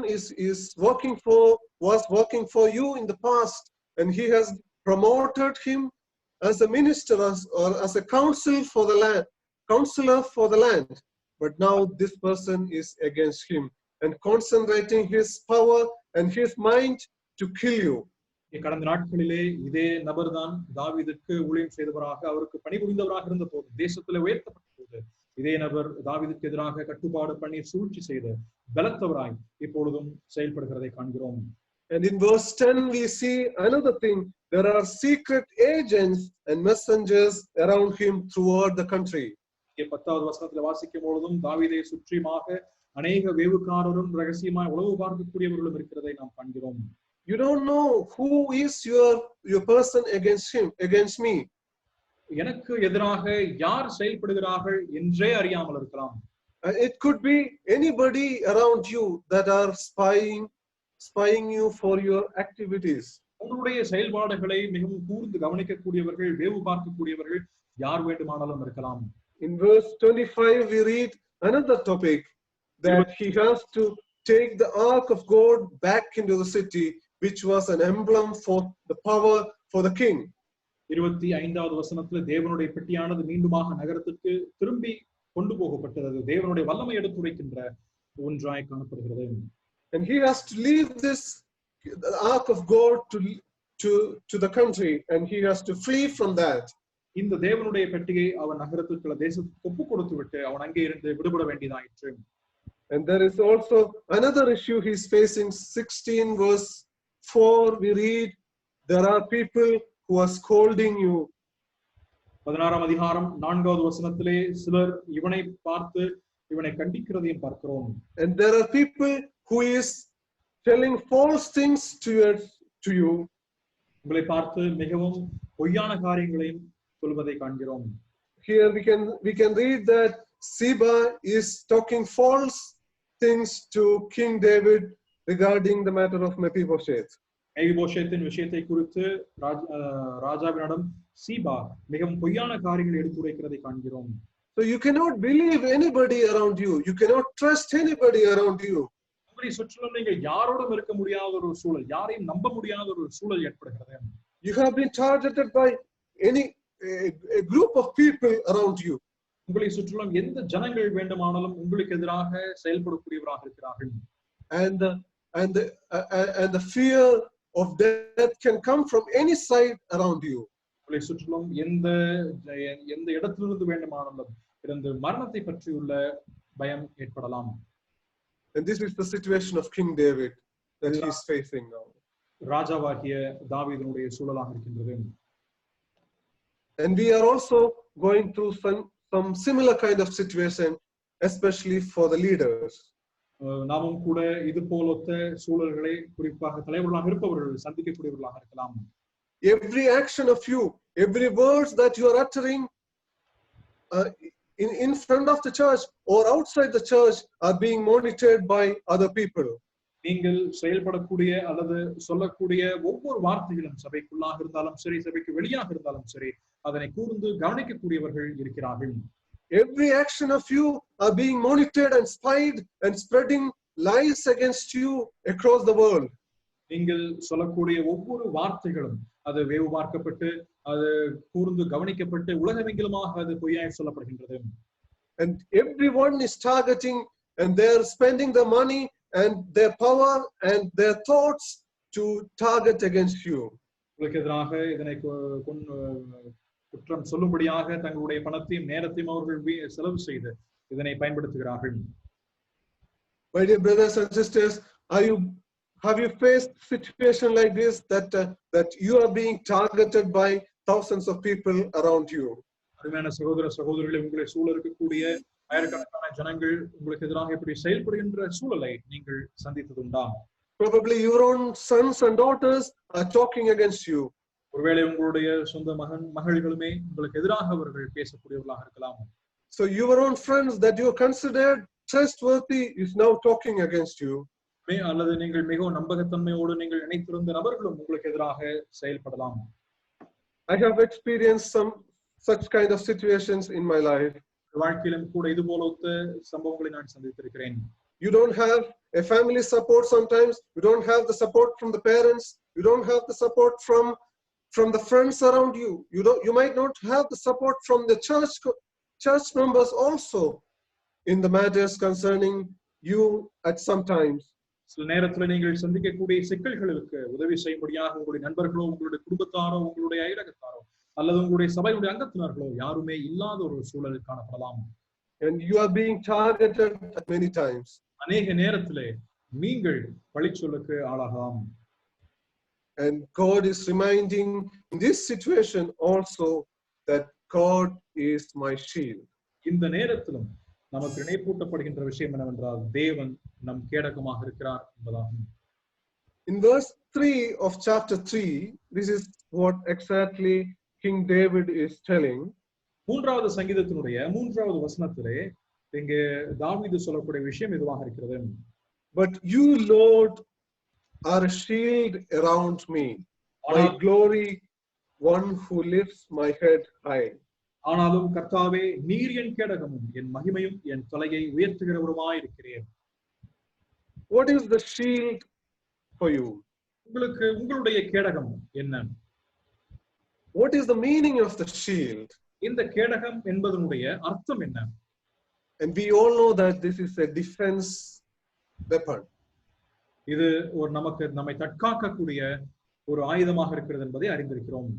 was working for you in the past, and he has promoted him as a minister or as a counselor for the land. But now this person is against him and concentrating his power and his mind to kill you. கடந்த நாட்களிலே இதே நபர் தான் தாவீதுக்கு ஊழியம் செய்தவராக அவருக்கு பணிபுரிந்தவராக இருந்த போது தேசத்துல உயர்த்தப்பட்ட போது இதே நபர் தாவீதுக்கு எதிராக கட்டுப்பாடு பண்ணி சூழ்ச்சி செய்து பலத்தவராய் இப்பொழுதும் செயல்படுகிறதை காண்கிறோம். And in verse 10 we see another thing. There are secret agents and messengers around him throughout the country. 10வது வசனத்துல வாசிக்கும் பொழுதும் தாவீதை சுற்றியுமாக அநேக வேவுக்காரரும் ரகசியமாய் உளவு பார்க்கக்கூடியவர்களும் இருக்கிறதை நாம் காண்கிறோம். You don't know who is your person against me. எனக்கு எதிராக யார் செயல்படுகிறார்கள் என்றே அறியாமல் இருக்கலாம். It could be anybody around you that are spying you for your activities. உங்களுடைய செயல்பாடுகளை மிகவும் கூர்ந்து கவனிக்கக்கூடியவர்கள் வேவு பார்க்கக்கூடியவர்கள் யார் வேண்டுமானாலும் இருக்கலாம். In verse 25 we read another topic, that he has to take the ark of God back into the city, which was an emblem for the power for the king. 25வது வசனத்துல தேவனுடைய பெட்டியானது மீண்டுமாக நகரத்துக்கு திரும்பி கொண்டு போகப்பட்டது. தேவனுடைய வல்லமை எடுத்துரைக்கின்ற ஒன்றாய் காணப்படுகிறது. And he has to leave this the ark of God to the country, and he has to flee from that. இந்த தேவனுடைய பெட்டியை அவன் நகரத்துக்குள்ள தேசத்துக்கு ஒப்பு கொடுத்து விட்டு அவன் அங்கே இருந்து விடுபட வேண்டியதாயிற்று. And there is also another issue he's facing. 16 verse 4 we read, there are people who are scolding you. 16ஆம் அதிகாரம் 4வது வசனத்திலே சிலர் இவனை பார்த்து இவனை கண்டிக்கிறதையும் பார்க்கிறோம். And there are people who is telling false things to you. உங்களை பார்த்து மிகவும் பொய்யான காரியங்களையும் சொல்வதை காண்கிறோம். Here we can read that Ziba is talking false things to King David regarding the matter of Mephibosheth. மேவிபோஷேத்தின் விஷயத்தை குறித்து ராஜாவினிடம் சீபா மிகவும் பொய்யான காரியங்களை எடுத்துரைக்கிறதை காண்கிறோம். So you cannot believe anybody around you. You cannot trust anybody around you. உங்களை சுற்றிலும் நீங்கள் யாரோடும் இருக்க முடியாத ஒரு சூழல், யாரையும் நம்ப முடியாத ஒரு சூழல் ஏற்படுகிறது. You have been targeted by a group of people around you. உங்களை சுற்றிலும் எந்த ஜனங்கள் வேண்டுமானாலும் உங்களுக்கு எதிராக செயல்படக்கூடியவராக இருக்கிறார்கள். And the fear of death can come from any side around you. உங்களை சுற்றிலும் எந்த இடத்திலிருந்து வேண்டுமானாலும் இருந்து மரணத்தை பற்றியுள்ள பயம் ஏற்படலாம். And this is the situation of King David that he is facing now. ராஜாவாகிய தாவீதுனுடைய சூழலாக இருக்கின்றது. And we are also going through some similar kind of situation, especially for the leaders. நாமும் கூட இது போலொத்த சூழல்களை குறிப்பாக தலைவர்களாக இருப்பவர்கள் சந்திக்கக்கூடியவர்களாக இருக்கலாம். Every action of you, every words that you are uttering in front of the church or outside the church are being monitored by other people. நீங்கள் செயல்படக்கூடிய அல்லது சொல்லக்கூடிய ஒவ்வொரு வார்த்தைகளும் சபைக்குள்ளாக இருந்தாலும் சரி, சபைக்கு வெளியாக இருந்தாலும் சரி, அதனை கூர்ந்து கவனிக்கக்கூடியவர்கள் இருக்கிறார்கள். Every action of you are being monitored and spied and spreading lies against you across the world. நீங்கள் சொல்லக்கூடிய ஒவ்வொரு வார்த்தைகளும் அது வேவு பார்க்கப்பட்டு அது கூர்ந்து கவனிக்கப்பட்டு உலகமெங்கிலுமாக அது பொய்யாய் சொல்லப்படுகின்றது. And everyone is targeting, and they are spending the money and their power and their thoughts to target against you. உங்களுக்கு எதிராக இதனை குற்றம் சொல்லும்படியாக தங்களுடைய பணத்தையும் நேரத்தையும் அவர்கள் செலவு செய்து இதனை பயன்படுத்துகிறார்கள். My dear brothers and sisters, have you faced situation like this, that you are being targeted by thousands of people around you? அருமையான சகோதர சகோதரிகளே, உங்களை சூழ இருக்கக்கூடிய ஆயிரக்கணக்கான ஜனங்கள் உங்களுக்கு எதிராக இப்படி செயல்படுகின்ற சூழலை நீங்கள் சந்தித்ததுண்டா? Probably your own sons and daughters are talking against you. ஒருவேளை உங்களுடைய சொந்த மகள்களுமே உங்களுக்கு எதிராக அவர்கள் பேசக்கூடியவர்களாக இருக்கலாம். So your own friends that you considered trustworthy is now talking against you. அல்லது நீங்கள் மிகவும் நம்பகத்தன்மையோடு நீங்கள் நினைத்திருந்த நபர்களும் உங்களுக்கு எதிராக செயல்படலாம். I have experienced some such kind of situations in my life. வாழ்க்கையிலும் கூட இது போல சம்பவங்களை நான் சந்தித்திருக்கிறேன். You don't have a family support sometimes. You don't have the support from the parents. You don't have the support from the friends around you. You might not have the support from the church members also in the matters concerning you at some times. சில நேரத்துல நீங்கள் சந்திக்கக்கூடிய சிக்கல்களுக்கு உதவி செய்யும்படியாக உங்களுடைய நண்பர்களோ, உங்களுடைய குடும்பத்தாரோ, உங்களுடைய அயலகத்தாரோ அல்லது உங்களுடைய சபையுடைய அங்கத்தினர்களோ யாருமே இல்லாத ஒரு சூழல் காணப்படலாம். And you are being targeted at many times. அநேக நேரத்திலே நீங்கள் பழிச்சொல்லுக்கு ஆளாகலாம். And God is reminding in this situation also that God is my shield. இந்த நேரத்திலும் நமக்கு நினைப்பூட்டப்படுகின்ற விஷயம் என்னவென்றால் தேவன் நம் கேடகமாக இருக்கிறார் என்பதாகும். In verse 3 of chapter 3, this is what exactly King David is telling. மூன்றாவது சங்கீதத்தினுடைய மூன்றாவது வசனத்திலே இங்கே தாவீது சொல்லக்கூடிய விஷயம் இதுவாக இருக்கிறது. But you, Lord, are a shield around me, my glory, one who lifts my head high. ஆனாலும் கர்த்தாவே, நீர் என் கேடகமும் என் மகிமையும் என் தலையை உயர்த்துகிறவருமாய் இருக்கிறேன். What is the shield for you? உங்களுக்கு உங்களுடைய கேடகம் என்ன? What is the meaning of the shield? இந்த கேடகம் என்பதனுடைய அர்த்தம் என்ன? And we all know that this is a defense weapon. இது ஒரு நம்மை தற்காக்கக்கூடிய ஒரு ஆயுதமாக இருக்கிறது என்பதை அறிந்திருக்கிறோம்.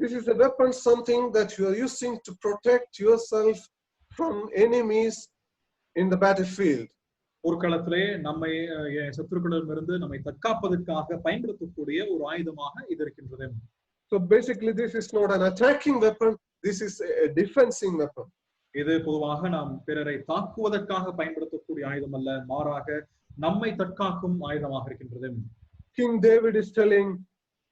This is a weapon, something that you are using to protect yourself from enemies in the battlefield. போர்க்களத்திலே நம்மை சத்துருக்களிடமிருந்து நம்மை தற்காப்பதற்காக பயன்படுத்தக்கூடிய ஒரு ஆயுதமாக இது இருக்கின்றது. So basically this is not an attacking weapon, this is a defending weapon. இது பொதுவாக நாம் பிறரை தாக்குவதற்காக பயன்படுத்தக்கூடிய ஆயுதம் அல்ல, மாறாக நம்மை தற்காக்கும் ஆயுதமாக இருக்கின்றது. King David is telling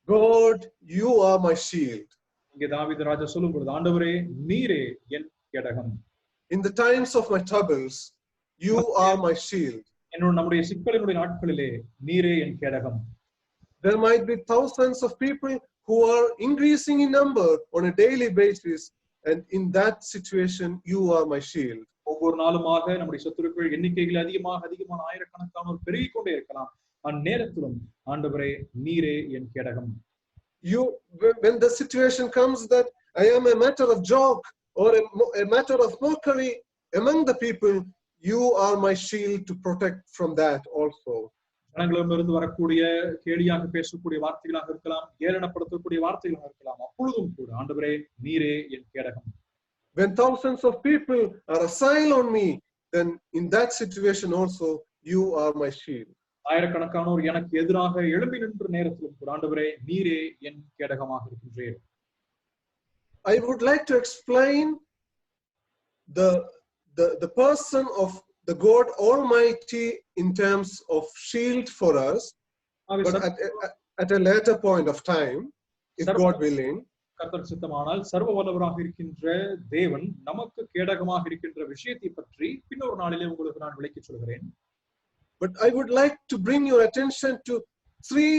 God, you are my shield. இங்கே தாவீது ராஜா சொல்லும் பொழுது, ஆண்டவரே நீரே என் கேடகம். In the times of my troubles, you are my shield. நம்முடைய சிக்கலினுடைய நாட்களிலே நீரே என் கேடகம். There might be thousands of people who are increasing in number on a daily basis, and in that situation you are my shield. ஒவ்வொரு நாளுமாக நம்முடைய சத்துருக்கள் எண்ணிக்கைகள் அதிகமான ஆயிரக்கணக்கானோர் பெருகிக் கொண்டே இருக்கலாம். அந்நேரத்திலும் ஆண்டவரே நீரே என் கேடகம். When the situation comes that I am a matter of joke or a matter of mockery among the people, you are my shield to protect from that also. ஜனங்களிடமிருந்து வரக்கூடிய கேலியாக பேசக்கூடிய வார்த்தைகளாக இருக்கலாம், ஏளனப்படுத்தக்கூடிய வார்த்தைகளாக இருக்கலாம், அப்பொழுதும் கூட ஆண்டவரே நீரே என் கேடகம். When thousands of people are assailed on me, then in that situation also you are my shield. ஆயிரக்கணக்கானோர் எனக்கு எதிராக எழும்பி நின்ற நேரத்திலும் கூட ஆண்டவரே நீரே என் கேடகமாக இருக்கின்றீர். I would like to explain the person of the God Almighty in terms of shield for us, but at a later point of time, if God willing. கர்த்தர் சித்தமானால் சர்வ வல்லவராக இருக்கின்ற தேவன் நமக்கு கேடகமாக இருக்கின்ற விஷயத்தை பற்றி பின்னொரு நாளிலே உங்களுக்கு நான் விளக்கிச் சொல்கிறேன். But I would like to bring your attention to 3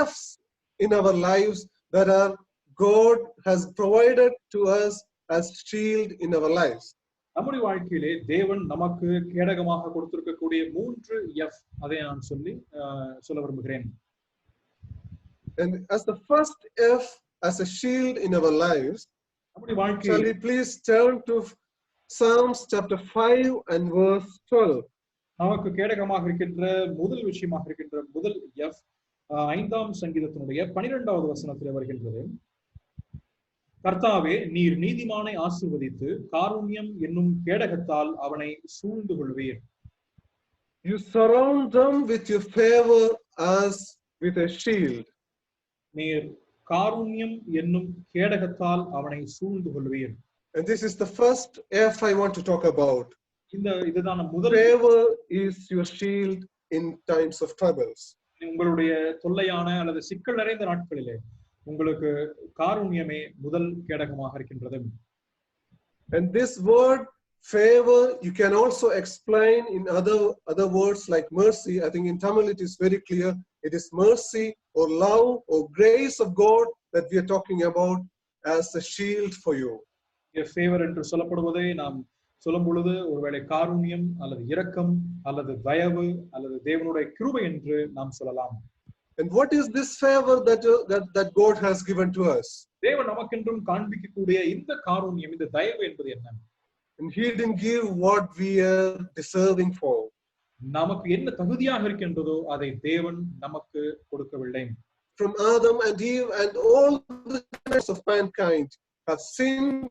F's in our lives that are God has provided to us as shield in our lives. நம்முடைய வாழ்க்கையிலே தேவன் நமக்கு கேடகமாக கொடுத்திருக்கக்கூடிய 3 F, அதை நான் சொல்ல விரும்புகிறேன். And as the first F as a shield in our lives, shall we please turn to Psalms chapter 5 and verse 12. நமக்கு கேடகமாக இருக்கின்ற முதல் விஷயமாக இருக்கின்ற முதல் F 5ஆம் சங்கீதத்தினுடைய 12வது வசனத்தில் வருகின்றது. கர்த்தாவே, நீர் நீதிமானை ஆசீர்வதித்து காருண்யம் என்னும் கேடகத்தால் அவனை சூழ்ந்து கொள்வீர். You surround them with your favor as with a shield. நீர் காருண்யம் என்னும் கேடகத்தால் அவனை சூழ்ந்து கொள்வீர். And this is the first F I want to talk about. இதுதான் முதல். Favor is your shield in times of troubles. உங்களுடைய தொல்லையான அல்லது சிக்கல் நிறைந்த நாட்களிலே உங்களுக்கு காருண்யமே முதல் கேடகமாக இருக்கின்றது. And this word favor you can also explain in other words like mercy. I think in Tamil it is very clear. It is mercy or love or grace of God that we are talking about as a shield for you. Favour என்று சொல்லப்படுவதை நாம் சொல்லும் பொழுது ஒருவேளை காருண்யம் அல்லது இரக்கம் அல்லது தயவு அல்லது தேவனுடைய கிருபை என்று நாம் சொல்லலாம். And what is this favor that God has given to us? தேவன் நமக்கென்றும் காண்பிக்கக்கூடிய இந்த காருண்யம், இந்த தயவு என்பது என்ன? And he didn't give what we are deserving for. நமக்கு என்ன தகுதியாக இருக்கின்றதோ அதை தேவன் நமக்கு கொடுக்கவில்லை. From Adam and Eve and all the rest of mankind have sinned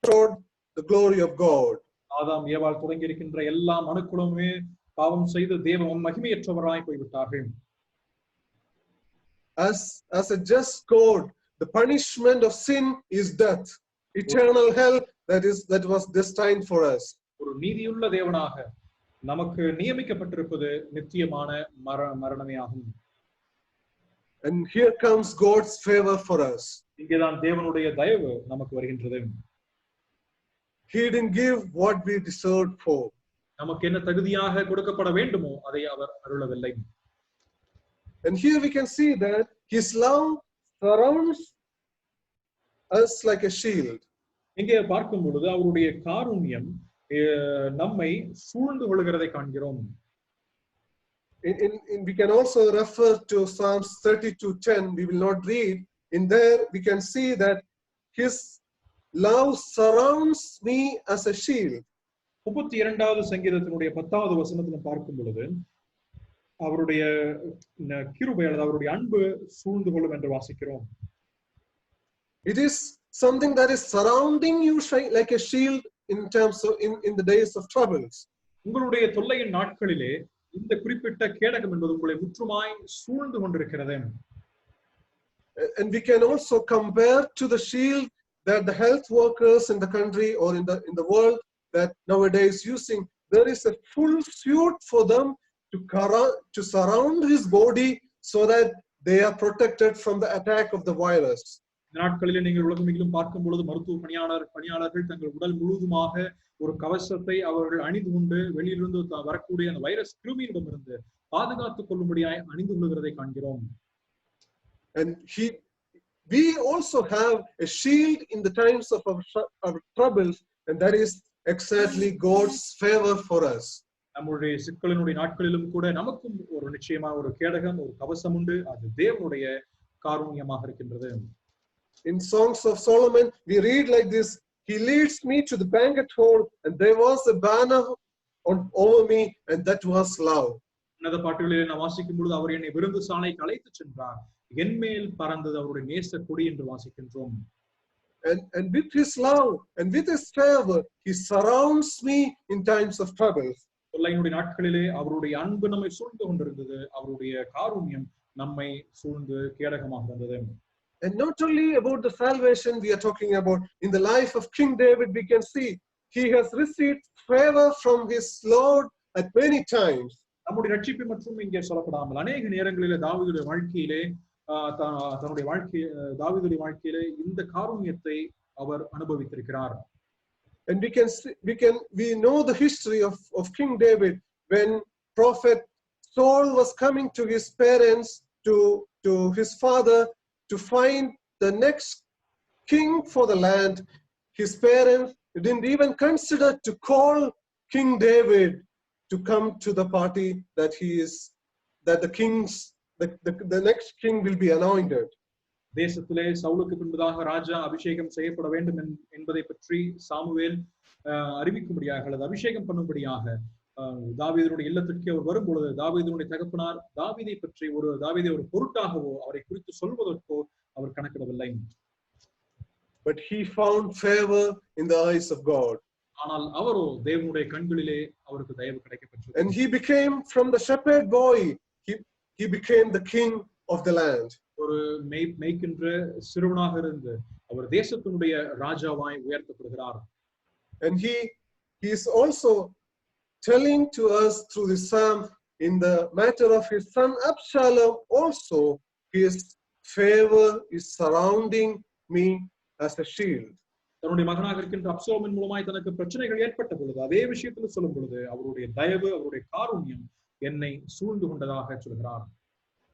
toward the glory of God. ஆதாம் ஏவாள் தொடங்கி இருக்கின்ற எல்லா மனுக்குலமே பாவம் செய்து தேவன் மகிமையற்றவராய் போய்விட்டார்கள். As a just God, the punishment of sin is death, eternal hell that was destined for us. ஒரு நீதியுள்ள தேவனாக நமக்கு நியமிக்கப்பட்டிருப்பது நித்தியமான மரணமே ஆகும். And here comes God's favor for us. இங்கேதான் தேவனுடைய தயவு நமக்கு வருகின்றது. He didn't give what we deserved for. நமக்கு என்ன தகுதியாக கொடுக்கப்பட வேண்டுமோ அதை அவர் அருளவில்லை. And here we can see that his love surrounds us like a shield. இங்கே பார்க்கும் பொழுது அவருடைய காருண்யம் நம்மை சூழ்ந்து கொள்கிறதை காண்கிறோம். We can also refer to Psalms 32:10. We will not read. In there we can see that his love surrounds me as a shield. 32வது சங்கீதத்தினுடைய 10வது வசனத்தில் பார்க்கும் பொழுது அவருடைய கிருபை அல்லது அவருடைய அன்பு சூழ்ந்து கொள்ளும் என்று வாசிக்கிறோம். It is something that is surrounding you like a shield in terms of in the days of troubles. உங்களுடைய தொல்லையின் நாட்களிலே இந்த குறிப்பிட்ட கேடகம் என்பது உங்களை முற்றுமாய் சூழ்ந்து கொண்டிருக்கிறது. And we can also compare to the shield that the health workers in the country or in the world that nowadays using. There is a full suit for them to surround his body so that they are protected from the attack of the virus. இந்த நாட்களிலே நீங்கள் உலகமெங்கிலும் பார்க்கும் பொழுது மருத்துவ பணியாளர்கள் தங்கள் உடல் முழுவதுமாக ஒரு கவசத்தை அவர்கள் அணிந்து கொண்டு வெளியிலிருந்து வரக்கூடிய அந்த வைரஸ் கிருமியிடமிருந்து பாதுகாத்துக் கொள்ளும்படியாய் அணிந்து கொள்கிறதை காண்கிறோம். And we also have a shield in the times of our troubles, and that is exactly God's favor for us. நம்முடைய சிக்கலினுடைய நாட்களிலும் கூட நமக்கும் ஒரு நிச்சயமா ஒரு கேடகம், ஒரு கவசம் உண்டு. அது தேவனுடைய காருண்யமாக இருக்கின்றது. In Songs of Solomon, we read like this: He leads me to the banquet hall, and there was a banner over me, and that was love. உன்னத பாட்டுகளில் நான் வாசிக்கும் பொழுது அவர் என்னை விருந்து சாலைக்கு அழைத்து சென்றார், என் மேல் பறந்தது அவருடைய நேச கொடி என்று வாசிக்கின்றோம். And with his love and with his favor, he surrounds me in times of troubles. தொல்லையினுடைய நாட்களிலே அவருடைய அன்பு நம்மை சூழ்ந்து கொண்டிருந்தது. அவருடைய காருண்யம் நம்மை சூழ்ந்து கேடகமாக இருந்தது. And not only about the salvation we are talking about, in the life of King David, we can see he has received favor from his Lord at many times. நம்முடைய ரட்சிப்பு மற்றும் இங்கே சொல்லப்படாமல் அநேக நேரங்களிலே தாவீதுடைய வாழ்க்கையிலே தாவீதுடைய வாழ்க்கையிலே இந்த காருண்யத்தை அவர் அனுபவித்திருக்கிறார். And we know the history of King David when prophet Saul was coming to his parents, to his father, to find the next king for the land. His parents didn't even consider to call King David to come to the party that the next king will be anointed. தேசத்திலே சவுலுக்கு பின்பதாக ராஜா அபிஷேகம் செய்யப்பட வேண்டும் என்பதை பற்றி Samuel அறிவிக்கும்படியாக அல்லது அபிஷேகம் பண்ணும்படியாக தாவீதுடைய இல்லத்திற்கு அவர் வரும்பொழுது தாவீதுடைய தகப்பனார் தாவீதை பற்றி தாவீதை ஒரு பொருட்டாகவோ அவரை குறித்து சொல்வதற்கோ அவர் கணக்கிடவில்லை. But he found favor in the eyes of God. ஆனால் அவரோ தேவனுடைய கண்களிலே அவருக்கு தயவு கிடைக்கப்பெற்றது. And he became from the shepherd boy, he became the king of the land. ஒரு மேய்க்கின்ற சிறுவனாக இருந்து அவர் தேசத்தினுடைய ராஜாவாய் உயர்த்தப்படுகிறார். And he is also telling to us through the psalm in the matter of his son Absalom also, his favor is surrounding me as a shield. தன்னுடைய மகனாக இருக்கின்ற அப்சலோமின் மூலமாய் தனக்கு பிரச்சனைகள் ஏற்பட்ட பொழுது அதே விஷயத்தில் சொல்லும் பொழுது அவருடைய தயவு அவருடைய காருண்யம் என்னை சூழ்ந்து கொண்டதாக சொல்கிறார்.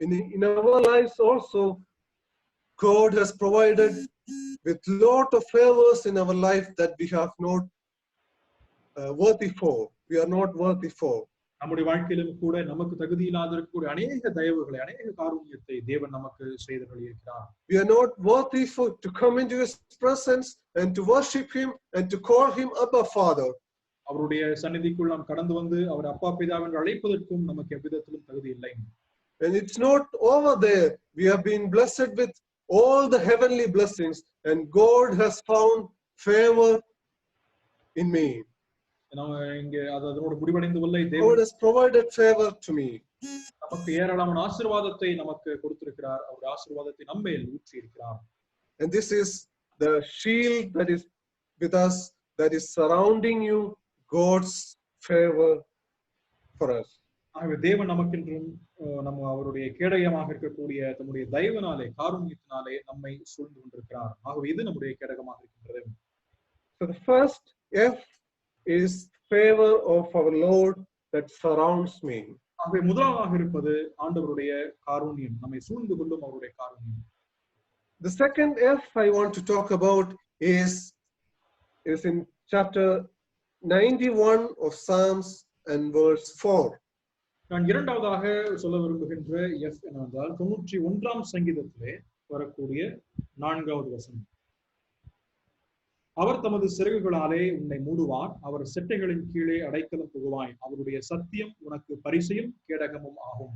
In our lives also, God has provided with lot of favors in our life that we have not worthy for. We are not worthy for. நம்முடைய வாழ்க்கையிலும் கூட நமக்கு தகுதி இல்லாத இருக்கக்கூடிய அநேக தயவுகளை அநேக காருண்யத்தை தேவன் நமக்கு செய்து இருக்கிறார். We are not worthy for to come into his presence and to worship him and to call him Abba Father. அவருடைய சந்நிதிக்குள் நாம் கடந்து வந்து அவர் அப்பா பிதா என்று அழைப்பதற்கும் நமக்கு எவ்விதத்திலும் தகுதி இல்லை. And it's not over there. We have been blessed with all the heavenly blessings and God has found favor in me. இங்கே அதனோடு முடிவடைந்தவில்லை. God has provided favor to me. நமக்கு ஏராளமான ஆசீர்வாதத்தை நமக்கு கொடுத்திருக்கிறார். அவருடைய ஆசீர்வாதத்தை நம்மேல் ஊற்றி இருக்கிறார். And this is the shield that is with us, that is surrounding you, God's favor for us. ஆகவே தேவன் நமக்கென்றும் நம்ம அவருடைய கேடயமாக இருக்கக்கூடிய தம்முடைய தயவினாலே காருண்யத்தினாலே நம்மை சூழ்ந்து கொண்டிருக்கிறார். ஆகவே இது நம்முடைய கேடகமாக இருக்கின்றது. So the first F is favor of our Lord that surrounds me. ஆகவே முதலாக இருப்பது ஆண்டவருடைய காருண்யம், நம்மை சூழ்ந்து கொள்ளும் அவருடைய காருண்யம். The second F I want to talk about is in chapter 91 of Psalms and verse 4. நான் இரண்டாவதாக சொல்ல விரும்புகின்ற எஃப் என்னவென்றால் 91ஆம் சங்கீதத்திலே வரக்கூடிய 4வது வசனம். அவர் தமது சிறகுகளாலே உன்னை மூடுவார், அவர் செட்டைகளின் கீழே அடைக்கலம் புகுவாய், அவருடைய சத்தியம் உனக்கு பரிசையும் கேடகமும் ஆகும்.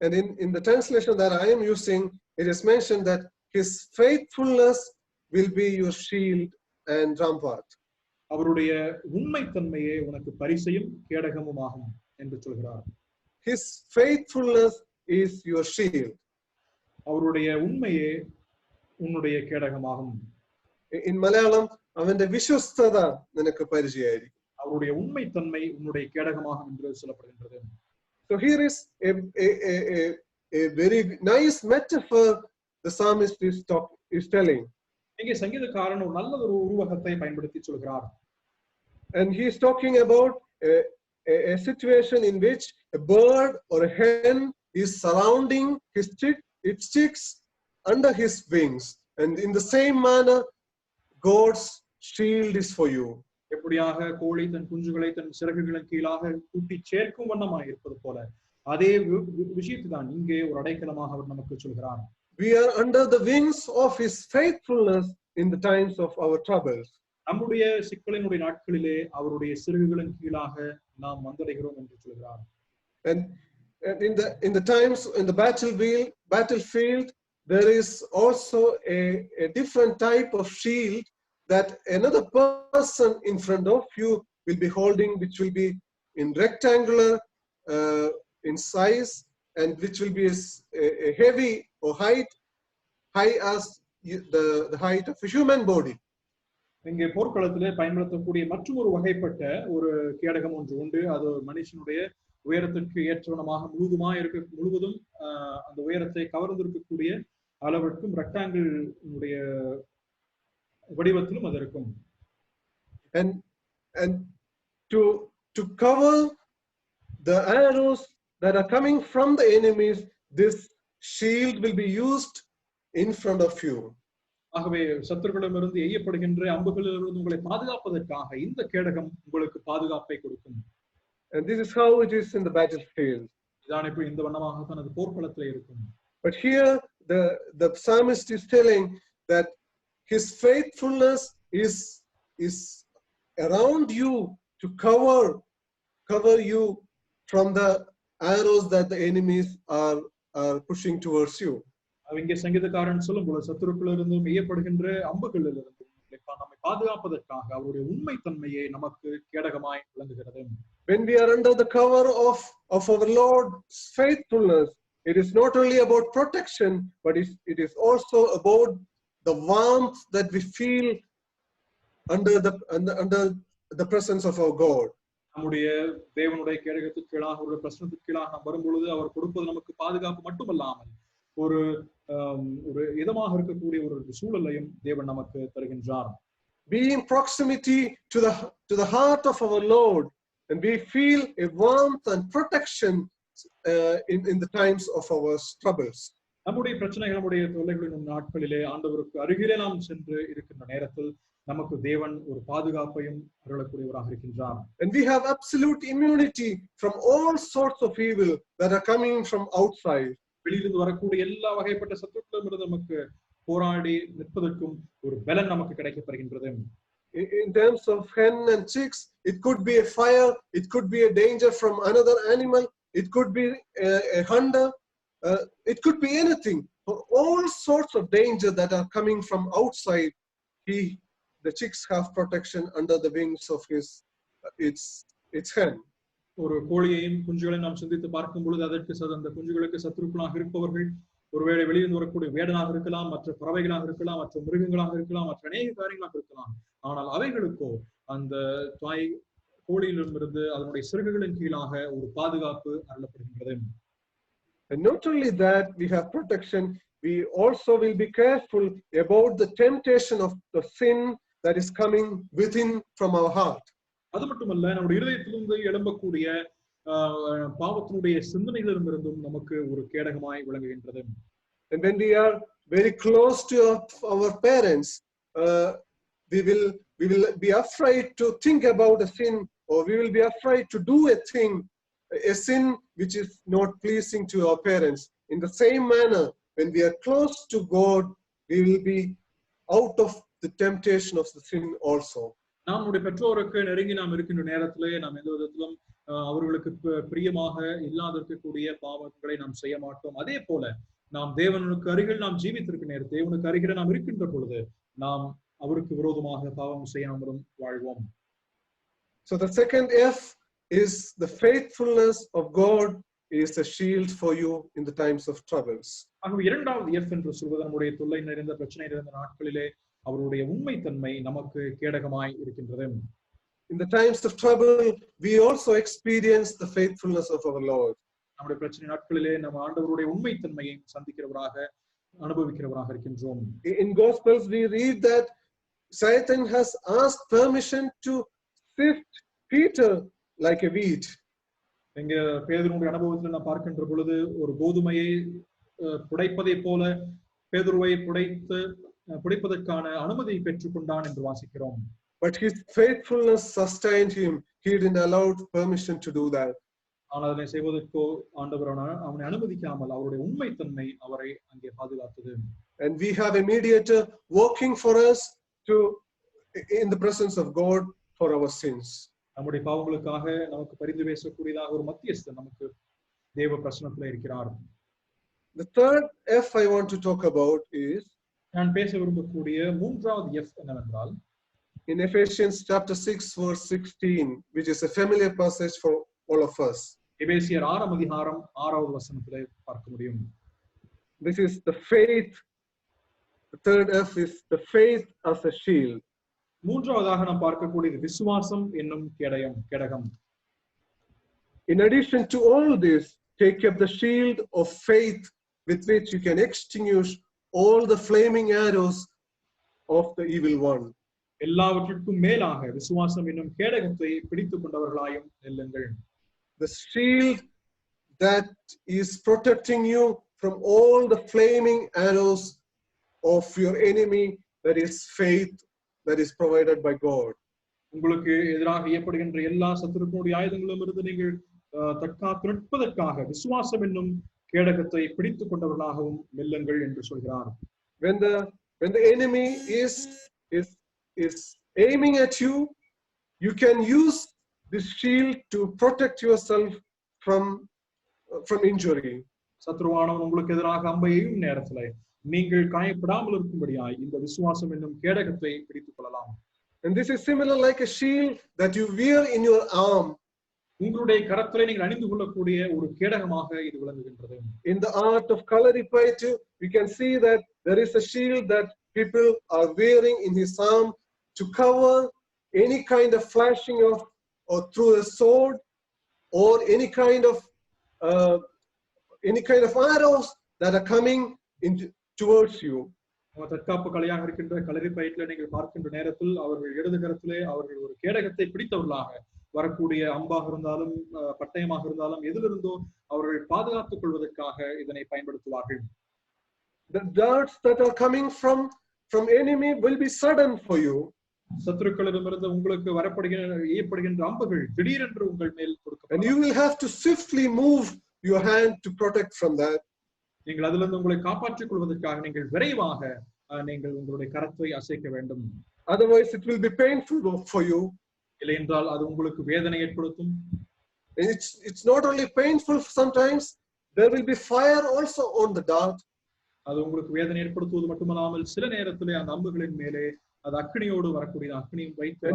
And in the translation that I am using, it is mentioned that his faithfulness will be your shield and rampart. அவருடைய உண்மைத்தன்மையே உனக்கு பரிசையும் கேடகமும் ஆகும் என்று சொல்கிறார். His faithfulness is your shield. அவருடைய உண்மையே உன்னுடைய கேடகமாகும். In Malayalam, avante vishwasthata ninakku parijayirikkum. அவருடைய உண்மைத்தன்மை உன்னுடைய கேடகமாகும் என்று சொல்லப்படுகின்றது. So here is a very nice metaphor the psalmist is telling. இங்கே சங்கீதக்காரன் ஒரு நல்ல ஒரு உருவகத்தை பயன்படுத்தி சொல்கிறார். And he is talking about a situation in which a bird or a hen is surrounding its chicks under his wings, and in the same manner God's shield is for you. எப்படியாக கோழி தன் குஞ்சுகளை தன் சிறகுகளின் கீழாக கூட்டி சேர்க்கும் வண்ணமாக இருப்பது போல அதே விஷயத்தை தான் இங்கே ஒரு அடைக்கலமாக அவர் நமக்கு சொல்கிறார். We are under the wings of his faithfulness in the times of our troubles. நம்முடைய சிக்கலினுடைய நாட்களிலே அவருடைய சிறகுகளின் கீழாக நாம் வந்தடைகிறோம் என்று சொல்கிறார். And in the times in the battlefield there is also a different type of shield that another person in front of you will be holding, which will be in rectangular in size and which will be a heavy or high as the height of a human body. இங்கே போர்க்களத்திலே பயன்படுத்தக்கூடிய மற்றொரு வகைப்பட்ட ஒரு கேடகம் ஒன்று உண்டு. அது மனுஷனுடைய உயரத்திற்கு ஏற்றவனமாக முழுவதும் அந்த உயரத்தை கவர்ந்திருக்கக்கூடிய அளவிற்கும் ரெக்டாங்கிள் வடிவத்திலும் அது இருக்கும். And to cover the arrows that are coming from the enemies, this shield will be used in front of you. ஆகவே சத்துருக்களிடமிருந்து எய்யப்படுகின்ற அம்புகளிலிருந்து உங்களை பாதுகாப்பதற்காக இந்த கேடகம் உங்களுக்கு பாதுகாப்பை கொடுக்கும். And this is how it is in the battlefield. இதான் இப்ப இந்த வண்ணமாக தான் அது போர்க்களத்திலே இருக்கும். But here the psalmist is telling that his faithfulness is around you to cover you from the arrows that the enemies are pushing towards you. இங்கே சங்கீதக்காரன் சொல்லும் போது சத்துருக்களிலிருந்து மெய்யப்படுகின்ற அம்புகளிலிருந்து நம்மை பாதுகாப்பதற்காக அவருடைய உண்மைத்தன்மையை நமக்கு கேடகமாய் விளங்குகிறது. When we are under the cover of our Lord's faithfulness, it is not only about protection, but it is also about the warmth that we feel under the presence of our God. நம்முடைய தேவனுடைய கேடகத்துக்கு கீழாக ஒரு பிரச்சனத்துக்கு கீழாக நாம் வரும்பொழுது அவர் கொடுப்பது நமக்கு பாதுகாப்பு மட்டுமல்லாமல் ஒரு ஒரு இதமாக இருக்கக்கூடிய ஒரு சூழலையும் தேவன் நமக்கு தருகின்றார். Be in proximity to the heart of our Lord, and we feel a warmth and protection in the times of our troubles. நம்முடைய பிரச்சனைகள், நம்முடைய தொல்லைகளின் நாட்களிலே ஆண்டவருக்கு அருகிலே நாம் சென்று இருக்கின்ற நேரத்தில் நமக்கு தேவன் ஒரு பாதுகாப்பையும் அருளக்கூடியவராக இருக்கின்றார். And we have absolute immunity from all sorts of evil that are coming from outside. வெளியிலிருந்து வரக்கூடிய எல்லா வகைப்பட்ட சத்துருக்களிடமிருந்து நமக்கு போராடி நிற்பதற்கும் ஒரு பலன் நமக்கு கிடைக்கப்படுகின்றது. In terms of hen and chicks, it could be a fire, it could be a danger from another animal, it could be a hunter, it could be anything. For all sorts of danger that are coming from outside, the chicks have protection under the wings of its hen. ஒரு கோழியையும் குஞ்சுகளையும் நாம் சிந்தித்து பார்க்கும் பொழுது அதற்கு அந்த குஞ்சுகளுக்கு சத்துருக்களாக இருப்பவர்கள் ஒருவேளை வெளியிருந்து வரக்கூடிய வேடனாக இருக்கலாம், மற்ற பறவைகளாக இருக்கலாம், மற்ற மிருகங்களாக இருக்கலாம், மற்ற அநேக காரியங்களாக இருக்கலாம். ஆனால் அவைகளுக்கோ அந்த தாய் கோழியிலிருந்து அதனுடைய சிறகுகளின் கீழாக ஒரு பாதுகாப்பு அருளப்படுகின்றது. And not only that, we have protection, we also will be careful about the temptation of the sin that is coming within from our heart. அது மட்டுமல்ல, நம்முடைய இதயத்திலிருந்து எழும்பக்கூடிய பாவத்தினுடைய சிந்தனைகளிலிருந்தும் நமக்கு ஒரு கேடகமாய் விளங்குகின்றது. And when we are very close to our parents, we will be afraid to think about a sin, or we will be afraid to do a sin which is not pleasing to our parents. In the same manner, when we are close to God, we will be out of the temptation of the sin also. நம்முடைய பெற்றோருக்கு நெருங்கி நாம் இருக்கின்ற நேரத்திலே நாம் எந்த விதத்திலும் அவர்களுக்கு பிரியமாக இல்லாதிருக்கக்கூடிய பாவங்களை நாம் செய்ய மாட்டோம். அதே போல நாம் தேவனுக்கு அருகில் நாம் ஜீவித்திருக்க நேரம், தேவனுக்கு அருகில் நாம் இருக்கின்ற பொழுது நாம் அவருக்கு விரோதமாக பாவம் செய்யாமலும் வாழ்வோம். So the second F is the faithfulness of God is a shield for you in the times of troubles. ஆகவே இரண்டாவது F என்று சொல்வது நம்முடைய தொல்லை நிறைந்த பிரச்சனை நிறைந்த நாட்களிலே அவருடைய உண்மைத்தன்மை நமக்கு கேடகமாய் இருக்கின்றது. In the times of trouble, we also experience the faithfulness of our Lord. நம்முடைய பிரச்சனை நாட்களிலே நம்ம ஆண்டவருடைய உண்மைத்தன்மையை சந்திக்கிறவராக அனுபவிக்கிறவராக இருக்கின்றோம். In Gospels, we read that Satan has asked permission to sift Peter like a wheat. இங்க பேதுருவுடைய அனுபவத்தில் நாம் பார்க்கின்ற பொழுது ஒரு கோதுமையை புடைப்பதை போல பேதுருவை புடைப்பதற்கான அனுமதியை பெற்றுக் கொண்டான் என்று வாசிக்கிறோம். But his faithfulness sustained him. He didn't allow permission to do that. ஆனால் அதனை செய்வதற்கோ ஆண்டவர் அவனை அனுமதிக்காமல் அவருடைய உண்மைத்தன்மை அவரை அங்கே பாதுகாத்தது. And we have a mediator working for us in the presence of God for our sins. நம்முடைய பாவங்களுக்காக நமக்கு பரிந்து பேசக்கூடியதாக ஒரு மத்தியஸ்தர் நமக்கு தேவ பிரசன்னத்தில் இருக்கிறார். The third F I want to talk about is நான் பேச விரும்பக்கூடிய மூன்றாவது F என்னவென்றால் in Ephesians chapter 6 verse 16, which is a familiar passage for all of us. எபேசியர் 6ஆம் அதிகாரம் 6வது வசனத்திலே பார்க்க முடியும். This is the faith. The third F is the faith as a shield. மூன்றாவதாக நாம் பார்க்கக்கூடியது விசுவாசம் என்னும் கேடகம். In addition to all this, take up the shield of faith with which you can extinguish all the flaming arrows of the evil one. எல்லாவற்றிற்கும் மேலாக விசுவாசம் என்னும் கேடகத்தை பிடித்துக் கொண்டவர்களாயும் நெல்லுங்கள். The shield that is protecting you from all the flaming arrows of your enemy, that is faith, that is provided by God. உங்களுக்கு எதிராக ஏற்படுகின்ற எல்லா சத்துருக்களுடைய ஆயுதங்களிலும் இருந்து நீங்கள் தற்காத்து நிற்பதற்காக விசுவாசம் என்னும் கேடகத்தை பிடித்துக் கொண்டவர்களாகவும் நெல்லுங்கள் என்று சொல்கிறார். When the enemy is aiming at you, you can use this shield to protect yourself from injury. சத்ருவானவன் உங்களுக்கு எதிராக அம்பையும் நேரத்திலே நீங்கள் காயப்படாமல் இருக்கும்படியாய் இந்த விசுவாசம் என்னும் கேடகத்தை பிடித்துக் கொள்ளலாம். And this is similar like a shield that you wear in your arm. உங்களுடைய கரத்திலே நீங்கள் அணிந்து கொள்ளக்கூடிய ஒரு கேடகமாக இது விளங்குகின்றது. In the art of Kalaripaitu, we can see that there is a shield that people are wearing in his arm to cover any kind of flashing or through a sword or any kind of arrows that are coming towards you. தற்காப்பு கலையாக இருக்கின்ற களரி பயிற்சியில நீங்கள் பார்க்கின்ற நேரத்தில் அவர்கள் இடது கரத்திலே அவர்கள் ஒரு கேடகத்தை பிடித்தவர்களாக வரக்கூடிய அம்பாக இருந்தாலும் பட்டயமாக இருந்தாலும் எதிலிருந்தோ அவர்கள் பாதுகாத்துக் கொள்வதற்காக இதனை பயன்படுத்துவார்கள். The darts that are coming from enemy will be sudden for you. சத்துருக்களிடமிருந்து உங்களுக்கு ஏற்படுகின்ற அம்புகள் திடீரென்று உங்கள் மேல் கொடுக்கப்படும். And you will have to swiftly move your hand to protect from that. நீங்கள் அதிலிருந்து உங்களை காப்பாற்றிக் கொள்வதற்காக நீங்கள் விரைவாக நீங்கள் உங்களுடைய கரத்தை அசைக்க வேண்டும். Otherwise it will be painful for you. இல்லை என்றால் அது உங்களுக்கு வேதனை ஏற்படுத்தும். It's not only painful, sometimes there will be fire also on the dart. அது உங்களுக்கு வேதனை ஏற்படுத்துவது மட்டுமல்லாமல் சில நேரத்திலே அந்த அம்புகளின் மேலே அது அக்னியோடு வரக்கூடிய அக்னியும் வைத்து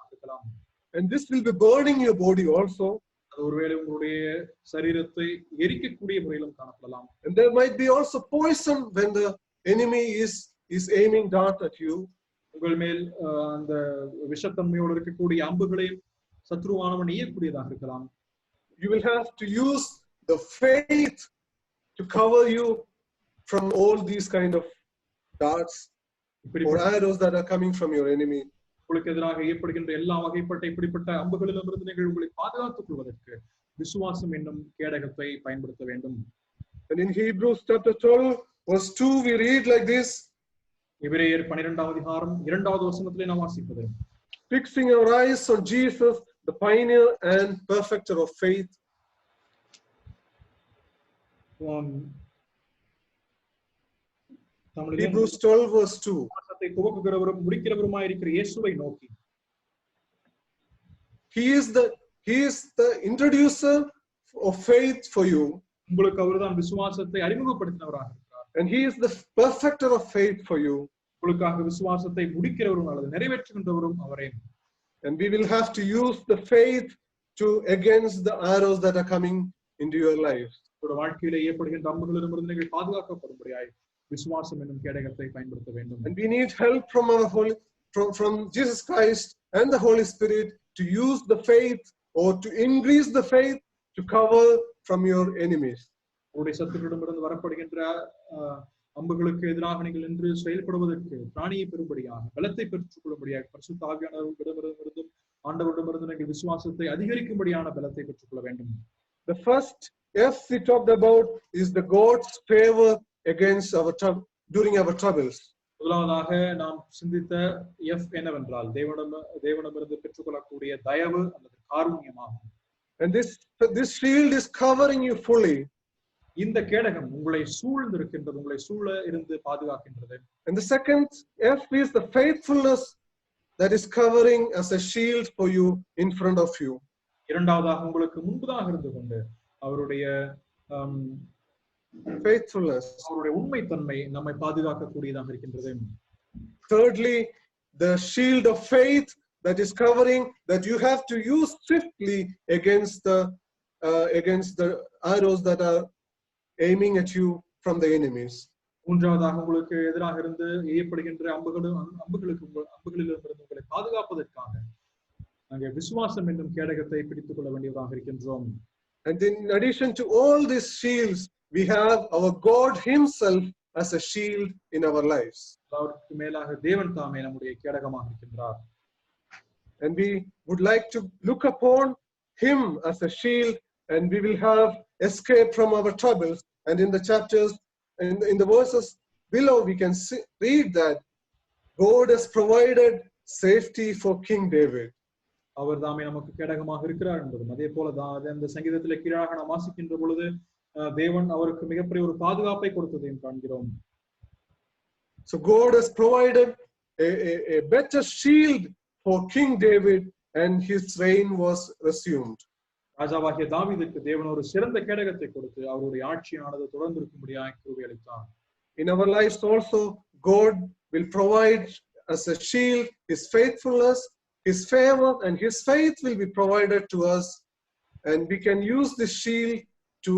இருக்கலாம். And this will be burning your body also. அது ஒருவேளை உங்களுடைய சரீரத்தை எரிக்கக்கூடிய முறையிலும் காணப்படலாம். And there might be also poison when the enemy is aiming dart at you. உங்கள் மேல் அந்த விஷத்தன்மையோடு இருக்கக்கூடிய அம்புகளையும் சத்ருவானவன் எய்யக்கூடியதாக இருக்கலாம். You will have to use the faith to cover you from all these kind of darts or arrows that are coming from your enemy. உங்களுக்கு எதிராக ஏற்படுகின்ற எல்லா வகைப்பட்ட இப்படிப்பட்ட அம்புகளிலிருந்து நீங்கள் உங்களை பாதுகாத்துக் கொள்வதற்கு விசுவாசம் என்னும் கேடகத்தை பயன்படுத்த வேண்டும். And in Hebrews chapter 12 verse 2 we read like this. எபிரேயர் 12வது அதிகாரம் 2வது வசனத்திலே நாம் வாசிப்பது, fixing our eyes on Jesus, the pioneer and perfecter of faith. Hebrews 12 verse 2. துவக்குகிறவரும் முடிக்கிறவருமாய் இருக்கிற இயேசுவை நோக்கி, he is the introducer of faith for you. உங்களுக்கு அவர்தான் விசுவாசத்தை அறிமுகப்படுத்தினவராக இருக்கிறார். And he is the perfecter of faith for you. உங்களுக்காக விசுவாசத்தை முடிக்கிறவரும் அல்லது நிறைவேற்றுகின்றவரும் அவரே. And we will have to use the faith to against the arrows that are coming into your lives. உங்களுடைய வாழ்க்கையிலே ஏற்படுகின்ற அம்புகளிலிருந்து நீங்கள் பாதுகாக்கப்படும்படியாய் விசுவாசம் என்னும் கேடகத்தை பயன்படுத்த வேண்டும். And we need help from Jesus Christ and the Holy Spirit to use the faith or to increase the faith to cover from your enemies. உங்களுடைய சத்துருக்களிடமிருந்து வரப்படுகின்ற அம்புகளுக்கு எதிராக நீங்கள் நின்று செயல்படுவதற்கு பிராணியை பெறும்படியாக பலத்தை பெற்றுக் கொள்ளும்படியாக பரிசுத்த ஆவியானவரிடமிருந்தும் ஆண்டவரிடமிருந்து நீங்கள் விசுவாசத்தை அதிகரிக்கும்படியான பலத்தை பெற்றுக்கொள்ள வேண்டும். The first F we talked about is the God's favor against during our troubles. முதலாவதாக நாம் சிந்தித்த F என்னவென்றால் தேவனிடமிருந்து பெற்றுக்கொள்ளக்கூடிய தயவு அல்லது காருண்யமாகும். And this shield is covering you fully. இந்த கேடகம் உங்களை சூழ்ந்து இருக்கின்றது, உங்களை சூழ இருந்து பாதுகாக்கின்றது. And the second F is the faithfulness that is covering as a shield for you in front of you. இரண்டாவதாக உங்களுக்கு முன்பதாக இருந்து கொண்டு அவருடைய faithfulness, அவருடைய உண்மைத்தன்மை நம்மை பாதுகாக்கக்கூடியதாக இருக்கின்றது. Thirdly, the shield of faith that is covering that you have to use swiftly against the arrows that are aiming at you from the enemies. மூன்றாவதாக உங்களுக்கு எதிராக இருந்து ஏற்படுகின்ற அம்புகளிலிருந்து உங்களை பாதுகாப்பதற்காக நாங்கள் விசுவாசம் என்னும் கேடகத்தை பிடித்துக் கொள்ள வேண்டியதாக இருக்கின்றோம். And in addition to all these shields, we have our God himself as a shield in our lives. அதற்கு மேலாக தேவன் தாமே நம்முடைய கேடகமாக இருக்கின்றார். And we would like to look upon him as a shield, and we will have escape from our troubles. And in the chapters, in the verses below, we can read that God has provided safety for King David. அவர் தாமே நமக்கு கேடகமாக இருக்கிறார் என்பதும் அதே போலதான் அந்த சங்கீதத்திலே கீழாக நாம் வாசிக்கின்ற பொழுது தேவன் அவருக்கு மிகப்பெரிய ஒரு பாதுகாப்பை கொடுத்ததையும் காண்கிறோம். So God has provided a better shield for King David, and his reign was resumed. ராஜாவாகிய தாவீதுக்கு தேவன் ஒரு சிறந்த கேடகத்தை கொடுத்து அவருடைய ஆட்சியானது தொடர்ந்து இருக்கும்படியாக கிருபை அளித்தார். In our lives also, God will provide as a shield his faithfulness, his favor, and his faith will be provided to us, and we can use this shield to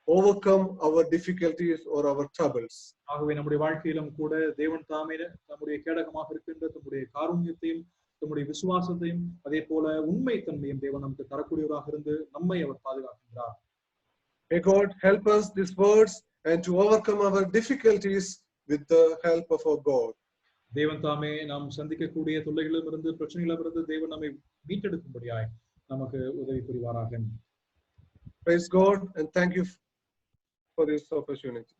overcome our difficulties or our troubles. ஆகவே நம்முடைய வாழ்க்கையிலும் கூட தேவன் தாமே நம்முடைய கேடகமாக இருக்கின்ற நம்முடைய காருண்யத்தையும் தம்முடைய விசுவாசத்தையும் அதே போல உண்மை தன்மையும் தேவன் நமக்கு தரக்கூடியவராக இருந்து நம்மை அவர் பாதுகாக்கின்றார். May God help us these words and to overcome our difficulties with the help of our God. தேவன் தாமே நாம் சந்திக்கக்கூடிய தொல்லைகளிலும் இருந்து பிரச்சனைகளிலும் இருந்து தேவன் நம்மை மீட்டெடுக்கும்படியாய் நமக்கு உதவி புரிவாராக. Praise God and thank you for this opportunity.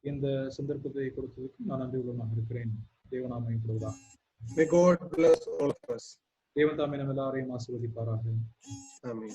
இந்த சந்தர்ப்பத்தை கொடுத்ததுக்கு நான் நன்றி உள்ளவனாக இருக்கிறேன். தேவன் நாம மகிமைப்படுவதாக. May God bless all of us. தேவன் தாமே நம்ம எல்லாரையும் ஆசீர்வதிப்பாராக. Amen.